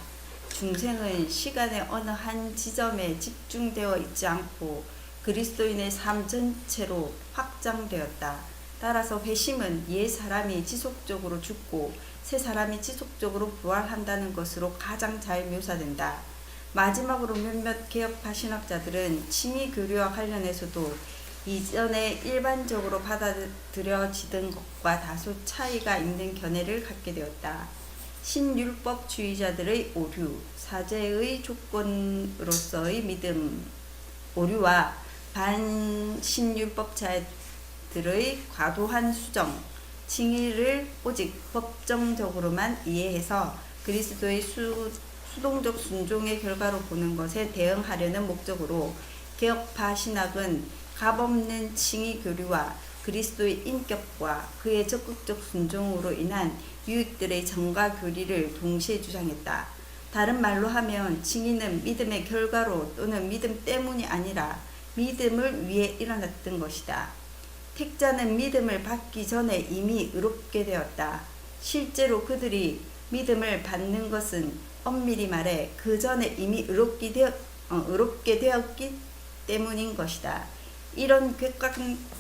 중생은 시간의 어느 한 지점에 집중되어 있지 않고 그리스도인의 삶 전체로 확장되었다. 따라서 회심은 옛 사람이 지속적으로 죽고 새 사람이 지속적으로 부활한다는 것으로 가장 잘 묘사된다. 마지막으로 몇몇 개혁파 신학자들은 칭의 교류와 관련해서도 이전에 일반적으로 받아들여지던 것과 다소 차이가 있는 견해를 갖게 되었다. 신율법주의자들의 오류, 사죄의 조건으로서의 믿음, 오류와 반신율법자들의 과도한 수정, 칭의를 오직 법정적으로만 이해해서 그리스도의 수동적 순종의 결과로 보는 것에 대응하려는 목적으로 개혁파 신학은 값없는 칭의 교류와 그리스도의 인격과 그의 적극적 순종으로 인한 유익들의 정과 교리를 동시에 주장했다. 다른 말로 하면 칭의는 믿음의 결과로 또는 믿음 때문이 아니라 믿음을 위해 일어났던 것이다. 택자는 믿음을 받기 전에 이미 의롭게 되었다. 실제로 그들이 믿음을 받는 것은 엄밀히 말해 그 전에 이미 의롭게 되었기 때문인 것이다. 이런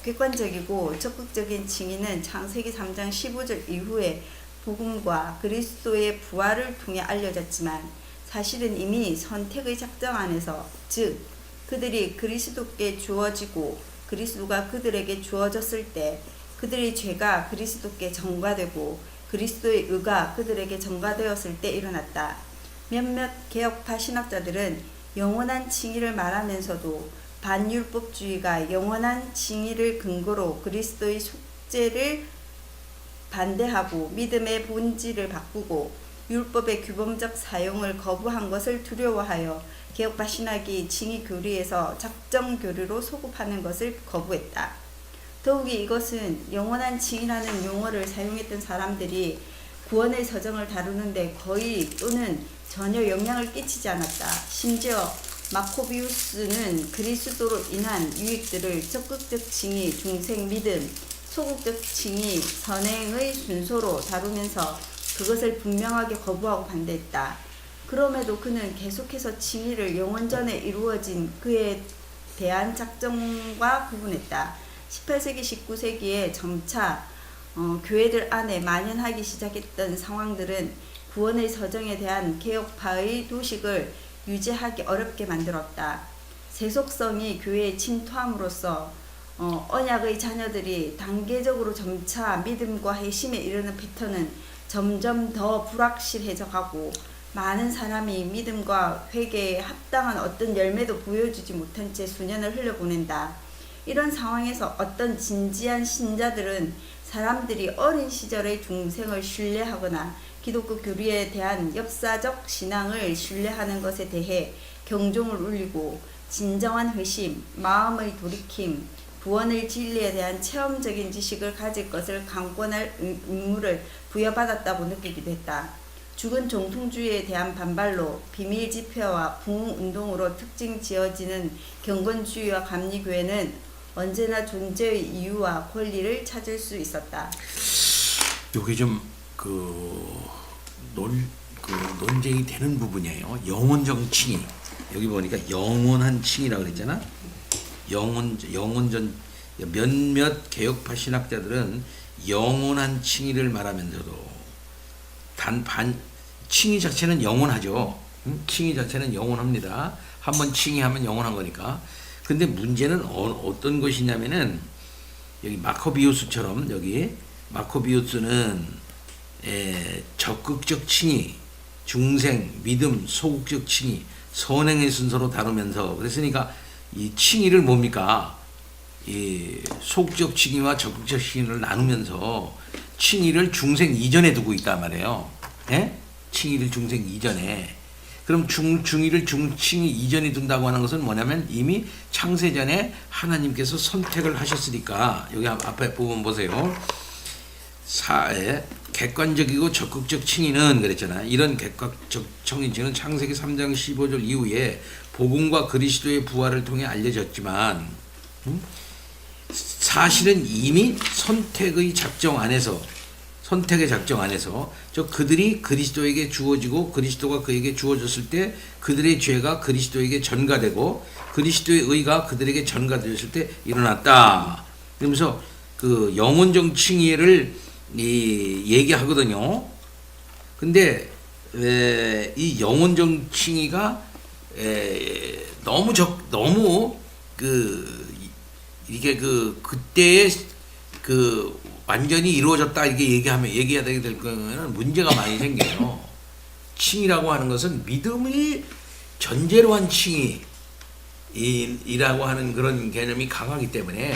객관적이고 적극적인 칭의는 창세기 3장 15절 이후에 복음과 그리스도의 부활을 통해 알려졌지만 사실은 이미 선택의 작정 안에서, 즉 그들이 그리스도께 주어지고 그리스도가 그들에게 주어졌을 때 그들의 죄가 그리스도께 전가되고 그리스도의 의가 그들에게 전가되었을 때 일어났다. 몇몇 개혁파 신학자들은 영원한 칭의를 말하면서도 반율법주의가 영원한 칭의를 근거로 그리스도의 속죄를 반대하고 믿음의 본질을 바꾸고 율법의 규범적 사용을 거부한 것을 두려워하여 개혁파 신학이 칭의 교리에서 작정 교리로 소급하는 것을 거부했다. 더욱이 이것은 영원한 칭이라는 용어를 사용했던 사람들이 구원의 서정을 다루는데 거의 또는 전혀 영향을 끼치지 않았다. 심지어 마코비우스는 그리스도로 인한 유익들을 적극적 칭의, 중생, 믿음, 소극적 칭의, 선행의 순서로 다루면서 그것을 분명하게 거부하고 반대했다. 그럼에도 그는 계속해서 칭의를 영원전에 이루어진 그에 대한 작정과 구분했다. 18세기, 19세기에 점차 교회들 안에 만연하기 시작했던 상황들은 구원의 서정에 대한 개혁파의 도식을 유지하기 어렵게 만들었다. 세속성이 교회에 침투함으로써 언약의 자녀들이 단계적으로 점차 믿음과 회심에 이르는 패턴은 점점 더 불확실해져 가고 많은 사람이 믿음과 회개에 합당한 어떤 열매도 보여주지 못한 채 수년을 흘려보낸다. 이런 상황에서 어떤 진지한 신자들은 사람들이 어린 시절의 중생을 신뢰하거나 기독교 교리에 대한 역사적 신앙을 신뢰하는 것에 대해 경종을 울리고 진정한 회심, 마음의 돌이킴, 구원의 진리에 대한 체험적인 지식을 가질 것을 강권할 의무를 부여받았다고 느끼기도 했다. 죽은 정통주의에 대한 반발로 비밀 집회와 부흥운동으로 특징 지어지는 경건주의와 감리교회는 언제나 존재의 이유와 권리를 찾을 수 있었다. 여기 좀 논쟁이 되는 부분이에요. 영원적 칭의. 여기 보니까 영원한 칭의라고 그랬잖아. 영원전 몇몇 개혁파 신학자들은 영원한 칭의를 말하면서도 칭의 자체는 영원하죠. 칭의 자체는 영원합니다. 한번 칭의하면 영원한 거니까. 근데 문제는 어떤 것이냐면은 여기 마코비우스처럼 여기 마코비우스는 적극적 칭의, 중생, 믿음, 소극적 칭의, 선행의 순서로 다루면서 그랬으니까 이 칭의를 뭡니까? 이 소극적 칭의와 적극적 칭의를 나누면서 칭의를 중생 이전에 두고 있단 말이에요. 예? 칭의를 중생 이전에. 그럼 중의를 중칭의 이전에 둔다고 하는 것은 뭐냐면 이미 창세전에 하나님께서 선택을 하셨으니까 여기 앞에 부분 보세요. 객관적이고 적극적 칭의는 그랬잖아. 이런 객관적 칭의는 창세기 3장 15절 이후에 복음과 그리스도의 부활을 통해 알려졌지만 사실은 이미 선택의 작정 안에서 그들이 그리스도에게 주어지고 그리스도가 그에게 주어졌을 때 그들의 죄가 그리스도에게 전가되고 그리스도의 의가 그들에게 전가되었을 때 일어났다. 그러면서 그 영원적 칭의를 얘기하거든요. 근데 이 영원적 칭의가 너무 이게 그때의 완전히 이루어졌다 이렇게 얘기해야 될 거면 문제가 많이 생겨요. 칭의라고 하는 것은 믿음을 전제로 한 칭의이라고 하는 그런 개념이 강하기 때문에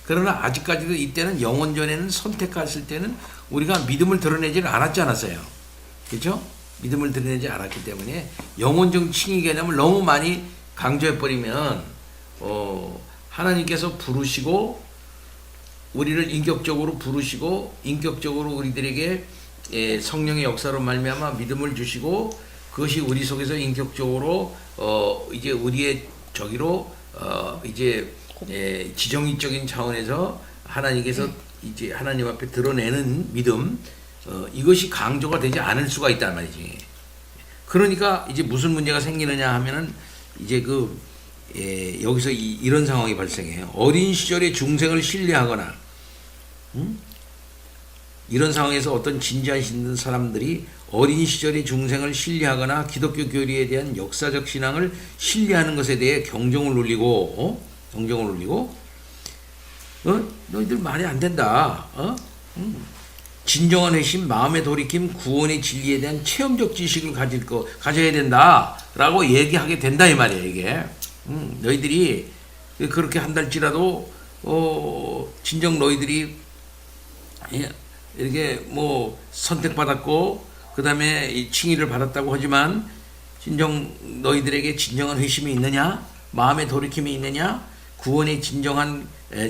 그러나 아직까지도 이때는 영원전에는 선택했을 때는 우리가 믿음을 드러내지를 않았지 않았어요. 그렇죠? 믿음을 드러내지 않았기 때문에 영원적 칭의 개념을 너무 많이 강조해버리면 하나님께서 부르시고 우리를 인격적으로 부르시고 인격적으로 우리들에게 성령의 역사로 말미암아 믿음을 주시고 그것이 우리 속에서 인격적으로 이제 우리의 저기로 이제 지정의적인 차원에서 하나님께서 이제 하나님 앞에 드러내는 믿음 이것이 강조가 되지 않을 수가 있단 말이지. 그러니까 이제 무슨 문제가 생기느냐 하면은 이제 여기서 이런 상황이 발생해요. 어린 시절에 중생을 신뢰하거나 이런 상황에서 어떤 진지한 사람들이 어린 시절의 중생을 신뢰하거나 기독교 교리에 대한 역사적 신앙을 신뢰하는 것에 대해 경종을 울리고 너희들 말이 안 된다. 진정한 회심, 마음의 돌이킴, 구원의 진리에 대한 체험적 지식을 가져야 된다라고 얘기하게 된다 이 말이에요. 이게 너희들이 그렇게 한달지라도 진정 너희들이 이렇게 뭐 선택받았고 그 다음에 칭의를 받았다고 하지만 진정 너희들에게 진정한 회심이 있느냐, 마음의 돌이킴이 있느냐, 구원의 진정한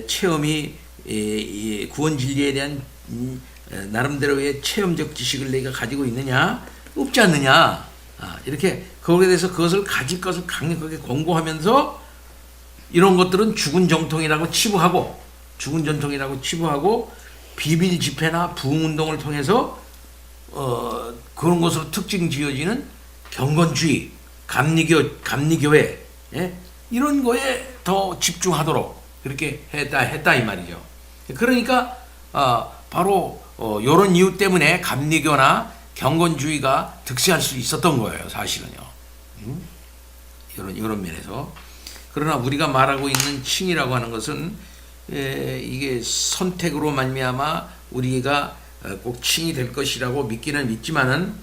체험이 이 구원 진리에 대한 나름대로의 체험적 지식을 내가 가지고 있느냐 없지 않느냐 이렇게 거기에 대해서 그것을 가질 것을 강력하게 권고하면서 이런 것들은 죽은 정통이라고 치부하고 비밀 집회나 부흥 운동을 통해서 그런 것으로 특징 지어지는 경건주의, 감리교회 이런 거에 더 집중하도록 그렇게 했다 이 말이죠. 그러니까 바로 이런 이유 때문에 감리교나 경건주의가 득세할 수 있었던 거예요, 사실은요. 이런 면에서. 그러나 우리가 말하고 있는 칭이라고 하는 것은 이게 선택으로 말미암아 우리가 꼭 칭이 될 것이라고 믿기는 믿지만은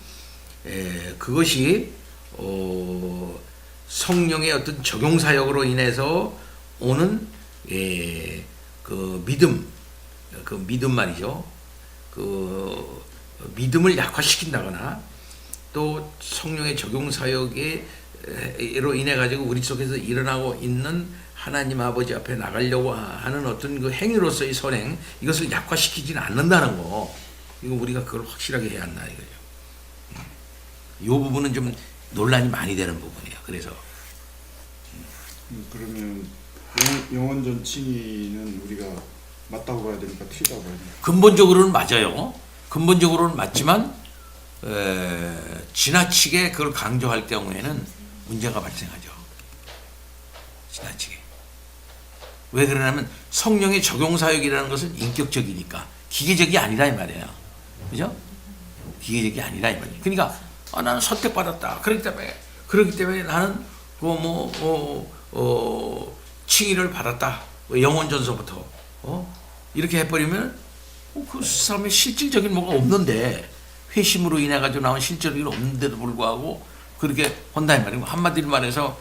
그것이 성령의 어떤 적용 사역으로 인해서 오는 그 믿음 말이죠. 그 믿음을 약화시킨다거나 또 성령의 적용 사역으로 인해 가지고 우리 속에서 일어나고 있는 하나님 아버지 앞에 나가려고 하는 어떤 그 행위로서의 선행 이것을 약화시키지는 않는다는 거. 이거 우리가 그걸 확실하게 해야 한다 이거죠. 이 부분은 좀 논란이 많이 되는 부분이에요. 그래서 그러면 영원전 칭의는 우리가 맞다고 봐야 되니까 틀리다고 봐야 되니까. 근본적으로는 맞아요. 근본적으로는 맞지만 지나치게 그걸 강조할 경우에는 문제가 발생하죠. 지나치게. 왜 그러냐면 성령의 적용 사역이라는 것은 인격적이니까 기계적이 아니라 이 말이에요. 그죠? 기계적이 아니라 이 말이에요. 그러니까 나는 선택받았다. 그렇기 때문에 나는 칭의를 받았다. 영원전서부터 이렇게 해버리면 그 사람의 실질적인 뭐가 없는데 회심으로 인해 가지고 나온 실질적인 없는데도 불구하고 그렇게 한다 이 말이에요. 한마디로 말해서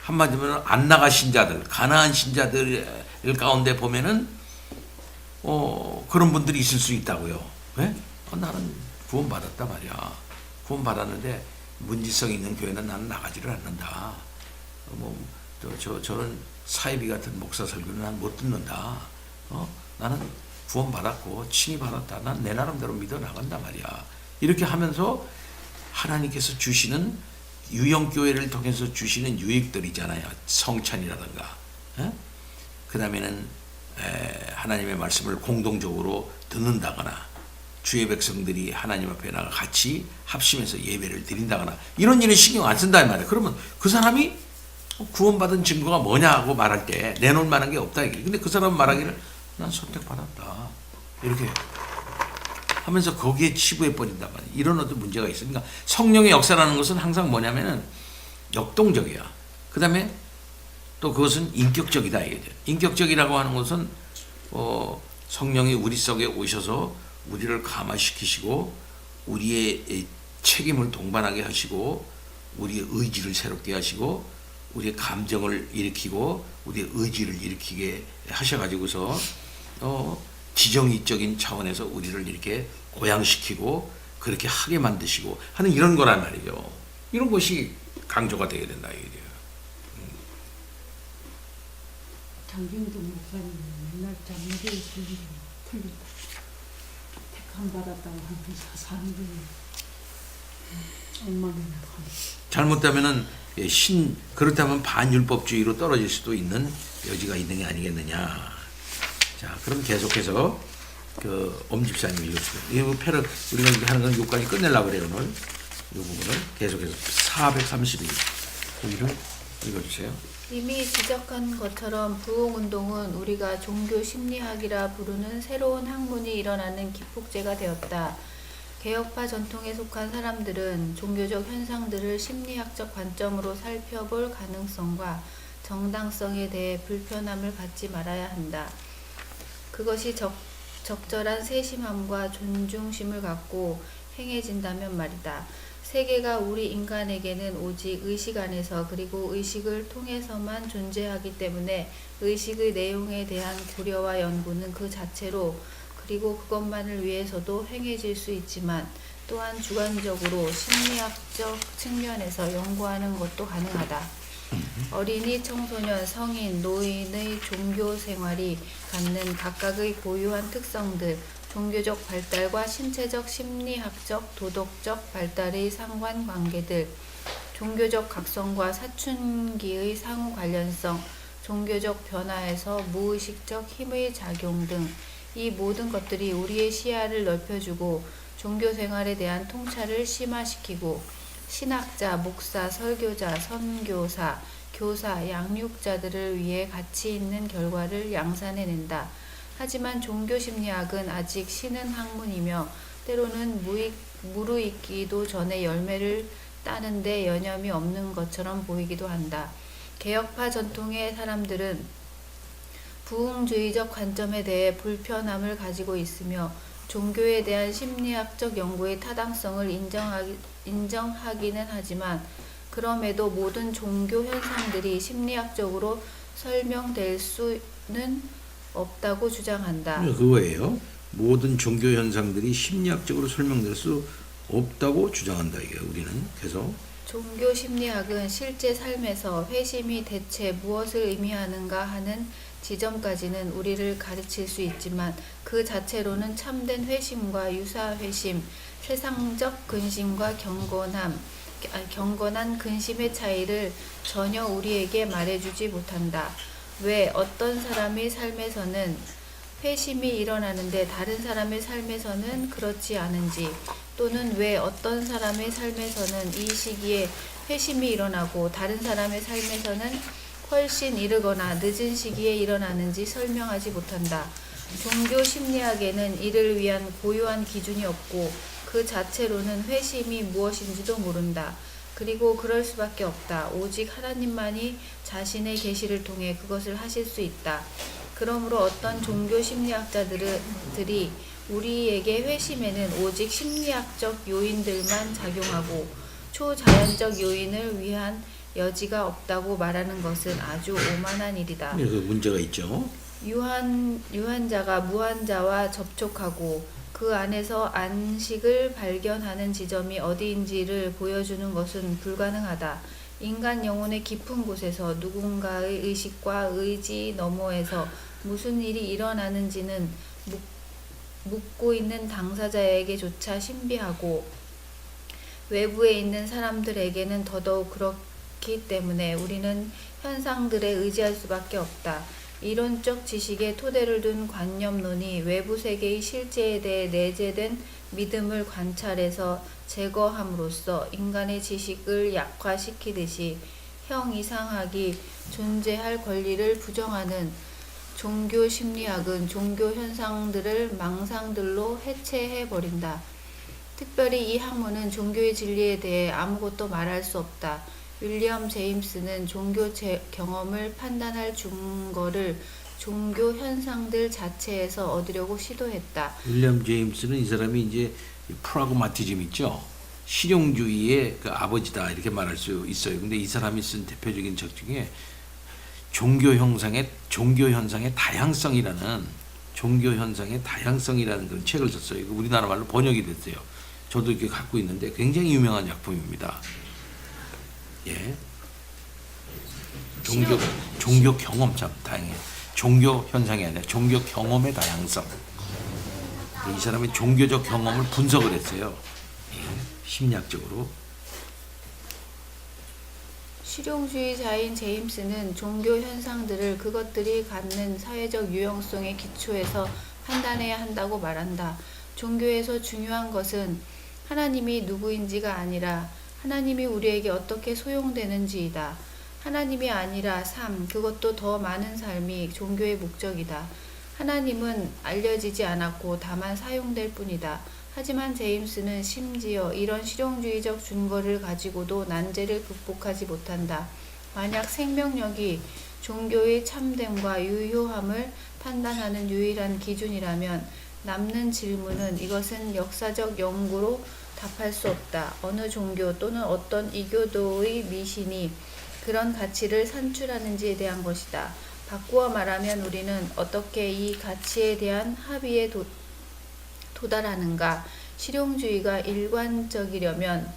한마디로 안 나가신 자들, 가나안 신자들 가운데 보면은 그런 분들이 있을 수 있다고요. 왜? 나는 구원 받았다 말이야. 구원 받았는데 문지성 있는 교회는 나는 나가지를 않는다. 저는 사이비 같은 목사 설교는 난 못 듣는다. 나는 구원 받았고 칭의 받았다. 난 내 나름대로 믿어 나간다 말이야. 이렇게 하면서 하나님께서 주시는 유형교회를 통해서 주시는 유익들이잖아요. 성찬이라든가. 그 다음에는 하나님의 말씀을 공동적으로 듣는다거나 주의 백성들이 하나님 앞에 나가 같이 합심해서 예배를 드린다거나 이런 일에 신경 안 쓴다 이 말이에요. 그러면 그 사람이 구원받은 증거가 뭐냐고 말할 때 내놓을 만한 게 없다 이게. 근데 그 사람은 말하기를 난 선택받았다 이렇게 하면서 거기에 치부해 버린단 말이에요. 이런 어떤 문제가 있으니까 성령의 역사라는 것은 항상 뭐냐면은 역동적이야. 그 다음에 또 그것은 인격적이다 이거죠. 인격적이라고 하는 것은 성령이 우리 속에 오셔서 우리를 감화시키시고 우리의 책임을 동반하게 하시고 우리의 의지를 새롭게 하시고 우리의 감정을 일으키고 우리의 의지를 일으키게 하셔가지고서 지정의적인 차원에서 우리를 이렇게 고양시키고 그렇게 하게 만드시고 하는 이런 거란 말이죠. 이런 것이 강조가 되게 된다 이거죠. 장경도 목사님 맨날 장례에 풀린다. 택함 받았다고 하면서 사람들이 엉망이나 잘못되면은 그렇다면 반율법주의로 떨어질 수도 있는 여지가 있는 게 아니겠느냐. 자, 그럼 계속해서 그 엄집사님이 읽어주세요. 이 패러 우리가 이렇게 하는 건 여기까지 끝내려고 그래요 오늘. 이 부분을 계속해서 432 여기를 읽어주세요. 이미 지적한 것처럼 부흥운동은 우리가 종교 심리학이라 부르는 새로운 학문이 일어나는 기폭제가 되었다. 개혁파 전통에 속한 사람들은 종교적 현상들을 심리학적 관점으로 살펴볼 가능성과 정당성에 대해 불편함을 갖지 말아야 한다. 그것이 적절한 세심함과 존중심을 갖고 행해진다면 말이다. 세계가 우리 인간에게는 오직 의식 안에서 그리고 의식을 통해서만 존재하기 때문에 의식의 내용에 대한 고려와 연구는 그 자체로 그리고 그것만을 위해서도 행해질 수 있지만 또한 주관적으로 심리학적 측면에서 연구하는 것도 가능하다. 어린이, 청소년, 성인, 노인의 종교 생활이 갖는 각각의 고유한 특성들, 종교적 발달과 신체적, 심리학적, 도덕적 발달의 상관관계들, 종교적 각성과 사춘기의 상호 관련성, 종교적 변화에서 무의식적 힘의 작용 등 이 모든 것들이 우리의 시야를 넓혀주고 종교 생활에 대한 통찰을 심화시키고 신학자, 목사, 설교자, 선교사, 교사, 양육자들을 위해 가치 있는 결과를 양산해낸다. 하지만 종교심리학은 아직 신은 학문이며 때로는 무르익기도 전에 열매를 따는데 여념이 없는 것처럼 보이기도 한다. 개혁파 전통의 사람들은 부흥주의적 관점에 대해 불편함을 가지고 있으며 종교에 대한 심리학적 연구의 타당성을 인정하기는 하지만 그럼에도 모든 종교 현상들이 심리학적으로 설명될 수는 없다고 주장한다. 그거예요. 모든 종교 현상들이 심리학적으로 설명될 수 없다고 주장한다. 이게 우리는 계속 종교 심리학은 실제 삶에서 회심이 대체 무엇을 의미하는가 하는 지점까지는 우리를 가르칠 수 있지만 그 자체로는 참된 회심과 유사 회심, 세상적 근심과 경건한 근심의 차이를 전혀 우리에게 말해주지 못한다. 왜 어떤 사람의 삶에서는 회심이 일어나는데 다른 사람의 삶에서는 그렇지 않은지, 또는 왜 어떤 사람의 삶에서는 이 시기에 회심이 일어나고 다른 사람의 삶에서는 훨씬 이르거나 늦은 시기에 일어나는지 설명하지 못한다. 종교 심리학에는 이를 위한 고유한 기준이 없고 그 자체로는 회심이 무엇인지도 모른다. 그리고 그럴 수밖에 없다. 오직 하나님만이 자신의 계시를 통해 그것을 하실 수 있다. 그러므로 어떤 종교 심리학자들이 우리에게 회심에는 오직 심리학적 요인들만 작용하고 초자연적 요인을 위한 여지가 없다고 말하는 것은 아주 오만한 일이다. 그 문제가 있죠. 유한자가 무한자와 접촉하고 그 안에서 안식을 발견하는 지점이 어디인지를 보여주는 것은 불가능하다. 인간 영혼의 깊은 곳에서 누군가의 의식과 의지 너머에서 무슨 일이 일어나는지는 묻고 있는 당사자에게조차 신비하고 외부에 있는 사람들에게는 더더욱 그렇기 때문에 우리는 현상들에 의지할 수밖에 없다. 이론적 지식에 토대를 둔 관념론이 외부 세계의 실제에 대해 내재된 믿음을 관찰해서 제거함으로써 인간의 지식을 약화시키듯이 형이상학이 존재할 권리를 부정하는 종교 심리학은 종교 현상들을 망상들로 해체해버린다. 특별히 이 학문은 종교의 진리에 대해 아무것도 말할 수 없다. 윌리엄 제임스는 종교 경험을 판단할 증거를 종교 현상들 자체에서 얻으려고 시도했다. 윌리엄 제임스는 이 사람이 이제 프라그마티즘 있죠. 실용주의의 그 아버지다 이렇게 말할 수 있어요. 근데 이 사람이 쓴 대표적인 책 중에 종교 현상의 다양성이라는 그런 책을 썼어요. 이거 우리나라 말로 번역이 됐어요. 저도 이렇게 갖고 있는데 굉장히 유명한 작품입니다. 예. 종교 경험 참 다양해요. 종교 현상이 아니라 종교 경험의 다양성. 이 사람의 종교적 경험을 분석을 했어요. 예. 심리학적으로. 실용주의자인 제임스는 종교 현상들을 그것들이 갖는 사회적 유용성에 기초해서 판단해야 한다고 말한다. 종교에서 중요한 것은 하나님이 누구인지가 아니라 하나님이 우리에게 어떻게 소용되는지이다. 하나님이 아니라 삶, 그것도 더 많은 삶이 종교의 목적이다. 하나님은 알려지지 않았고 다만 사용될 뿐이다. 하지만 제임스는 심지어 이런 실용주의적 증거를 가지고도 난제를 극복하지 못한다. 만약 생명력이 종교의 참됨과 유효함을 판단하는 유일한 기준이라면 남는 질문은 이것은 역사적 연구로 답할 수 없다. 어느 종교 또는 어떤 이교도의 미신이 그런 가치를 산출하는지에 대한 것이다. 바꾸어 말하면 우리는 어떻게 이 가치에 대한 합의에 도달하는가? 실용주의가 일관적이려면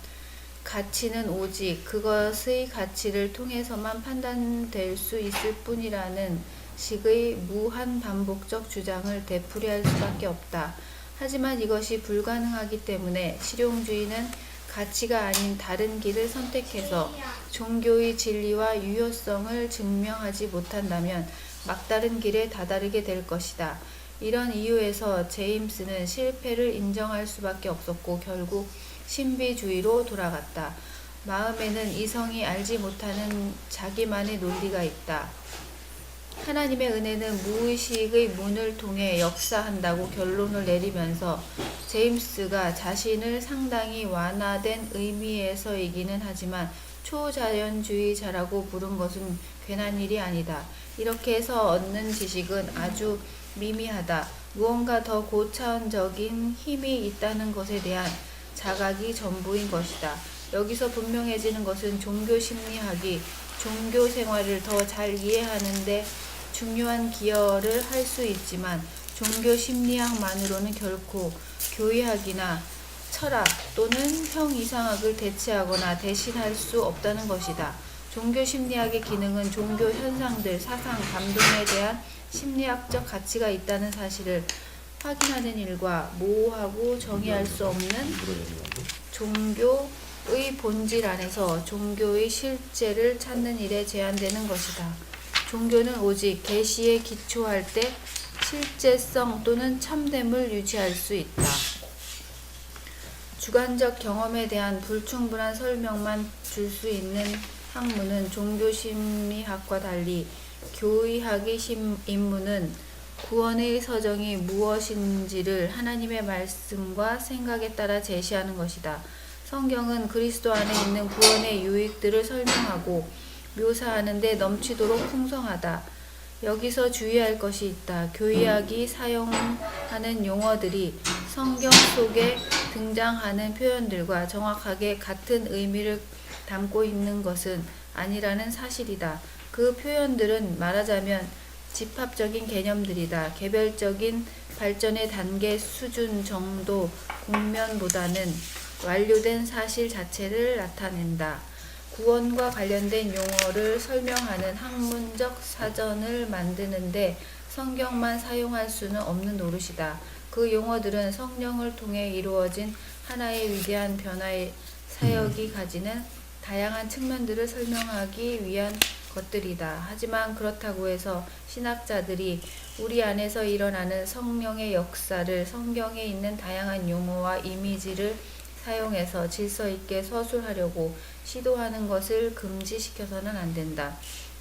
가치는 오직 그것의 가치를 통해서만 판단될 수 있을 뿐이라는 식의 무한 반복적 주장을 되풀이할 수밖에 없다. 하지만 이것이 불가능하기 때문에 실용주의는 가치가 아닌 다른 길을 선택해서 종교의 진리와 유효성을 증명하지 못한다면 막다른 길에 다다르게 될 것이다. 이런 이유에서 제임스는 실패를 인정할 수밖에 없었고 결국 신비주의로 돌아갔다. 마음에는 이성이 알지 못하는 자기만의 논리가 있다. 하나님의 은혜는 무의식의 문을 통해 역사한다고 결론을 내리면서 제임스가 자신을 상당히 완화된 의미에서이기는 하지만 초자연주의자라고 부른 것은 괜한 일이 아니다. 이렇게 해서 얻는 지식은 아주 미미하다. 무언가 더 고차원적인 힘이 있다는 것에 대한 자각이 전부인 것이다. 여기서 분명해지는 것은 종교 심리학이 종교 생활을 더 잘 이해하는데 중요한 기여를 할 수 있지만 종교 심리학만으로는 결코 교의학이나 철학 또는 형이상학을 대체하거나 대신할 수 없다는 것이다. 종교 심리학의 기능은 종교 현상들, 사상, 감동에 대한 심리학적 가치가 있다는 사실을 확인하는 일과 모호하고 정의할 수 없는 종교의 본질 안에서 종교의 실제를 찾는 일에 제한되는 것이다. 종교는 오직 계시에 기초할 때 실제성 또는 참됨을 유지할 수 있다. 주관적 경험에 대한 불충분한 설명만 줄 수 있는 학문은 종교심리학과 달리 교의학의 임무는 구원의 서정이 무엇인지를 하나님의 말씀과 생각에 따라 제시하는 것이다. 성경은 그리스도 안에 있는 구원의 유익들을 설명하고 묘사하는 데 넘치도록 풍성하다. 여기서 주의할 것이 있다. 교의학이 사용하는 용어들이 성경 속에 등장하는 표현들과 정확하게 같은 의미를 담고 있는 것은 아니라는 사실이다. 그 표현들은 말하자면 집합적인 개념들이다. 개별적인 발전의 단계 수준 정도 국면보다는 완료된 사실 자체를 나타낸다. 구원과 관련된 용어를 설명하는 학문적 사전을 만드는데 성경만 사용할 수는 없는 노릇이다. 그 용어들은 성령을 통해 이루어진 하나의 위대한 변화의 사역이 가지는 다양한 측면들을 설명하기 위한 것들이다. 하지만 그렇다고 해서 신학자들이 우리 안에서 일어나는 성령의 역사를 성경에 있는 다양한 용어와 이미지를 사용해서 질서 있게 서술하려고 시도하는 것을 금지시켜서는 안 된다.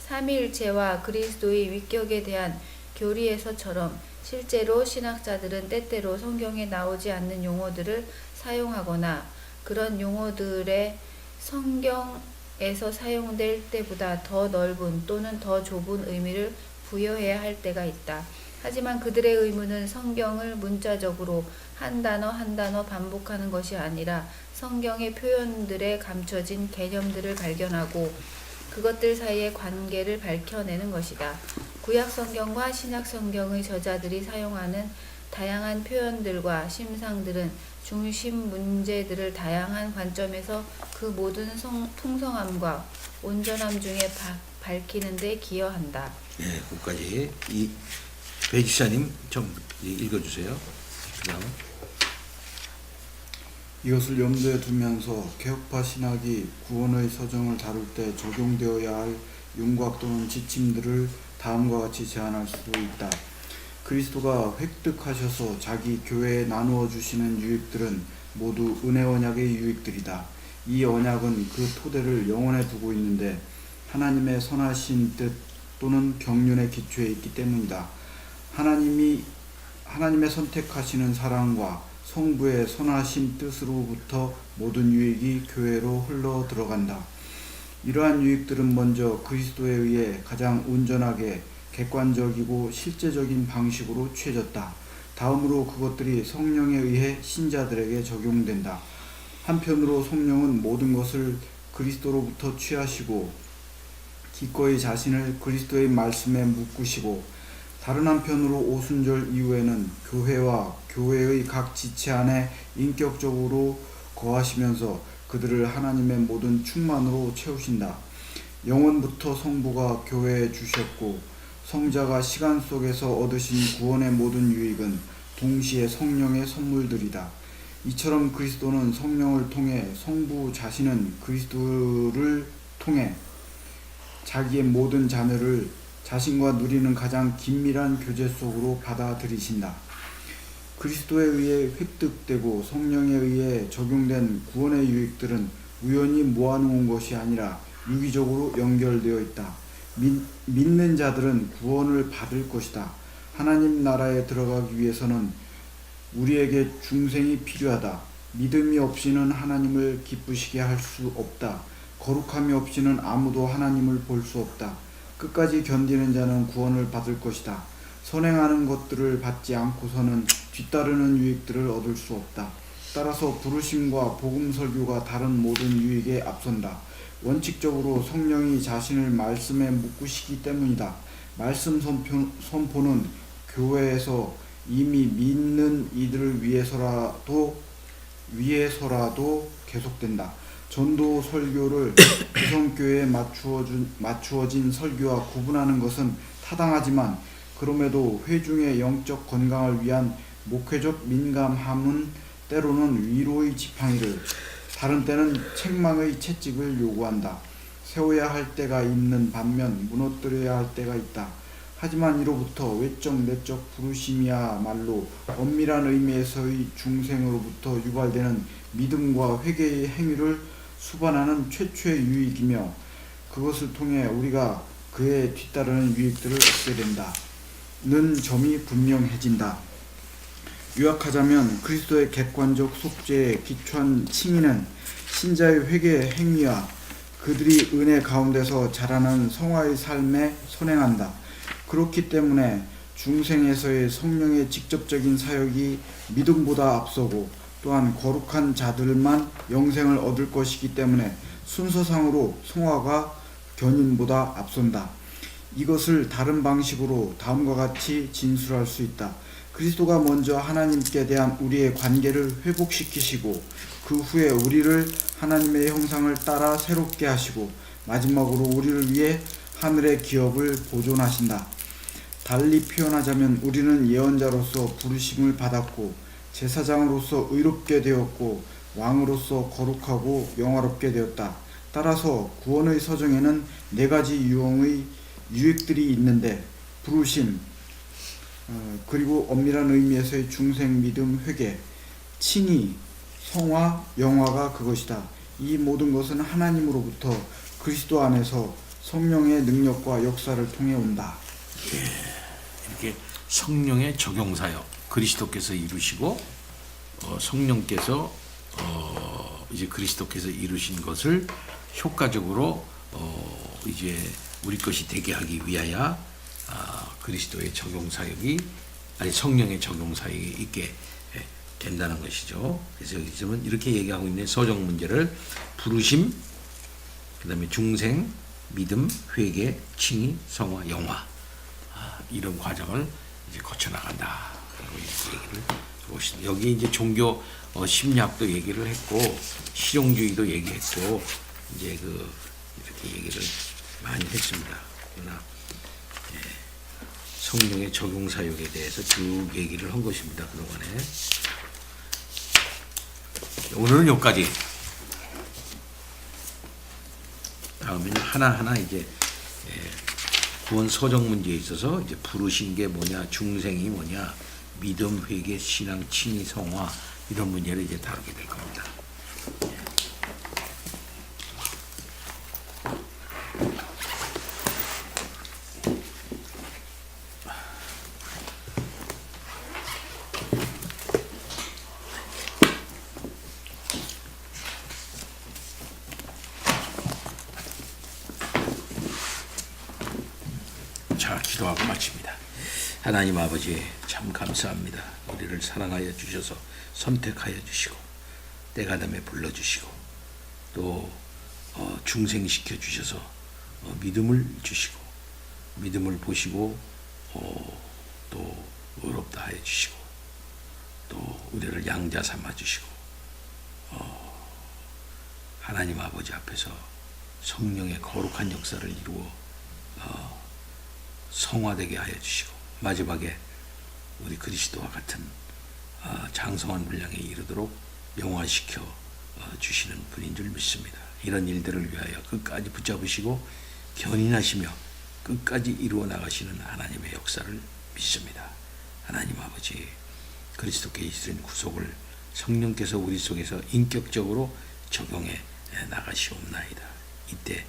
삼위일체와 그리스도의 위격에 대한 교리에서처럼 실제로 신학자들은 때때로 성경에 나오지 않는 용어들을 사용하거나 그런 용어들의 성경에서 사용될 때보다 더 넓은 또는 더 좁은 의미를 부여해야 할 때가 있다. 하지만 그들의 의무는 성경을 문자적으로 한 단어 한 단어 반복하는 것이 아니라 성경의 표현들에 감춰진 개념들을 발견하고 그것들 사이의 관계를 밝혀내는 것이다. 구약 성경과 신약 성경의 저자들이 사용하는 다양한 표현들과 심상들은 중심 문제들을 다양한 관점에서 그 모든 풍성함과 온전함 중에 밝히는 데 기여한다. 네, 거기까지. 이 배지사님 좀 읽어주세요. 그다음. 이것을 염두에 두면서 개혁파 신학이 구원의 서정을 다룰 때 적용되어야 할 윤곽 또는 지침들을 다음과 같이 제안할 수 있다. 그리스도가 획득하셔서 자기 교회에 나누어 주시는 유익들은 모두 은혜 언약의 유익들이다. 이 언약은 그 토대를 영원에 두고 있는데 하나님의 선하신 뜻 또는 경륜의 기초에 있기 때문이다. 하나님의 선택하시는 사랑과 성부의 선하신 뜻으로부터 모든 유익이 교회로 흘러 들어간다. 이러한 유익들은 먼저 그리스도에 의해 가장 온전하게 객관적이고 실제적인 방식으로 취해졌다. 다음으로 그것들이 성령에 의해 신자들에게 적용된다. 한편으로 성령은 모든 것을 그리스도로부터 취하시고 기꺼이 자신을 그리스도의 말씀에 묶으시고 다른 한편으로 오순절 이후에는 교회와 교회의 각 지체 안에 인격적으로 거하시면서 그들을 하나님의 모든 충만으로 채우신다. 영원부터 성부가 교회에 주셨고 성자가 시간 속에서 얻으신 구원의 모든 유익은 동시에 성령의 선물들이다. 이처럼 그리스도는 성령을 통해 성부 자신은 그리스도를 통해 자기의 모든 자녀를 자신과 누리는 가장 긴밀한 교제 속으로 받아들이신다. 그리스도에 의해 획득되고 성령에 의해 적용된 구원의 유익들은 우연히 모아놓은 것이 아니라 유기적으로 연결되어 있다. 믿는 자들은 구원을 받을 것이다. 하나님 나라에 들어가기 위해서는 우리에게 중생이 필요하다. 믿음이 없이는 하나님을 기쁘시게 할 수 없다. 거룩함이 없이는 아무도 하나님을 볼 수 없다. 끝까지 견디는 자는 구원을 받을 것이다. 선행하는 것들을 받지 않고서는 뒤따르는 유익들을 얻을 수 없다. 따라서 부르심과 복음 설교가 다른 모든 유익에 앞선다. 원칙적으로 성령이 자신을 말씀에 묶으시기 때문이다. 말씀 선포는 교회에서 이미 믿는 이들을 위해서라도 계속된다. 전도 설교를 구성교회에 맞추어진 설교와 구분하는 것은 타당하지만 그럼에도 회중의 영적 건강을 위한 목회적 민감함은 때로는 위로의 지팡이를, 다른 때는 책망의 채찍을 요구한다. 세워야 할 때가 있는 반면 무너뜨려야 할 때가 있다. 하지만 이로부터 외적 내적 부르심이야말로 엄밀한 의미에서의 중생으로부터 유발되는 믿음과 회개의 행위를 수반하는 최초의 유익이며 그것을 통해 우리가 그에 뒤따르는 유익들을 얻게 된다는 점이 분명해진다. 요약하자면 그리스도의 객관적 속죄에 기초한 칭의는 신자의 회개 행위와 그들이 은혜 가운데서 자라는 성화의 삶에 선행한다. 그렇기 때문에 중생에서의 성령의 직접적인 사역이 믿음보다 앞서고 또한 거룩한 자들만 영생을 얻을 것이기 때문에 순서상으로 성화가 견인보다 앞선다. 이것을 다른 방식으로 다음과 같이 진술할 수 있다. 그리스도가 먼저 하나님께 대한 우리의 관계를 회복시키시고 그 후에 우리를 하나님의 형상을 따라 새롭게 하시고 마지막으로 우리를 위해 하늘의 기업을 보존하신다. 달리 표현하자면 우리는 예언자로서 부르심을 받았고 제사장으로서 의롭게 되었고 왕으로서 거룩하고 영화롭게 되었다. 따라서 구원의 서정에는 4가지 유형의 유익들이 있는데 부르심, 그리고 엄밀한 의미에서의 중생, 믿음, 회개, 칭의, 성화, 영화가 그것이다. 이 모든 것은 하나님으로부터 그리스도 안에서 성령의 능력과 역사를 통해 온다. 이렇게 성령의 적용사역 그리스도께서 이루시고 성령께서 이제 그리스도께서 이루신 것을 효과적으로 이제 우리 것이 되게 하기 위하여 그리스도의 적용사역이 아니 성령의 적용사역이 있게 된다는 것이죠. 그래서 요즘은 이렇게 얘기하고 있는 서정 문제를 부르심, 그 다음에 중생, 믿음, 회개, 칭의, 성화, 영화 이런 과정을 이제 거쳐 나간다. 그리고 이렇게 얘기를 하고 있습니다. 여기 이제 종교 심리학도 얘기를 했고 실용주의도 얘기했고 이제 이렇게 얘기를 많이 했습니다. 그러나 성령의 적용 사역에 대해서 쭉 얘기를 한 것입니다. 그동안에. 오늘은 여기까지. 다음에는 하나하나 이제 구원 서정 문제에 있어서 이제 부르신 게 뭐냐, 중생이 뭐냐, 믿음, 회개, 신앙, 칭의, 성화 이런 문제를 이제 다루게 될 겁니다. 자, 기도하고 마칩니다. 하나님 아버지 참 감사합니다. 우리를 사랑하여 주셔서 선택하여 주시고 때가 되면 불러주시고 또 중생시켜 주셔서 믿음을 주시고 믿음을 보시고 또 의롭다 하여 주시고 또 우리를 양자 삼아 주시고 하나님 아버지 앞에서 성령의 거룩한 역사를 이루어 성화되게 하여 주시고 마지막에 우리 그리스도와 같은 장성한 분량에 이르도록 영화시켜 주시는 분인 줄 믿습니다. 이런 일들을 위하여 끝까지 붙잡으시고 견인하시며 끝까지 이루어 나가시는 하나님의 역사를 믿습니다. 하나님 아버지, 그리스도께 이르는 구속을 성령께서 우리 속에서 인격적으로 적용해 나가시옵나이다. 이때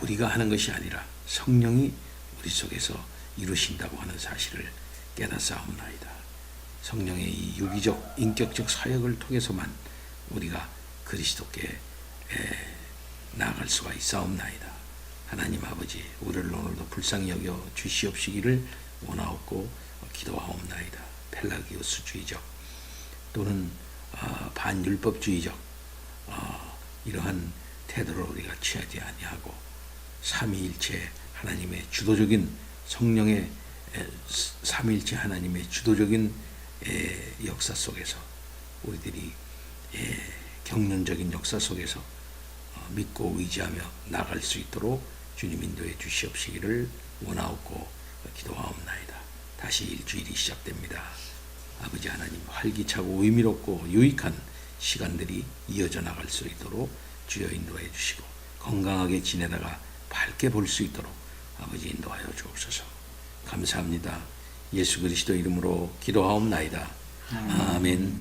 우리가 하는 것이 아니라 성령이 우리 속에서 이루신다고 하는 사실을 깨닫사옵나이다. 성령의 이 유기적 인격적 사역을 통해서만 우리가 그리스도께 나아갈 수가 있사옵나이다. 하나님 아버지, 우리를 오늘도 불쌍히 여겨 주시옵시기를 원하옵고 기도하옵나이다. 펠라기우스주의적 또는 반율법주의적 이러한 태도를 우리가 취하지 아니하고 삼위일체 하나님의 주도적인 성령의 삼위일체 하나님의 주도적인 역사 속에서 우리들이 경륜적인 역사 속에서 믿고 의지하며 나갈 수 있도록 주님 인도해 주시옵시기를 원하옵고 기도하옵나이다. 다시 일주일이 시작됩니다. 아버지 하나님, 활기차고 의미롭고 유익한 시간들이 이어져 나갈 수 있도록 주여 인도해 주시고 건강하게 지내다가 밝게 볼 수 있도록 아버지 인도하여 주옵소서. 감사합니다. 예수 그리스도 이름으로 기도하옵나이다. 아멘.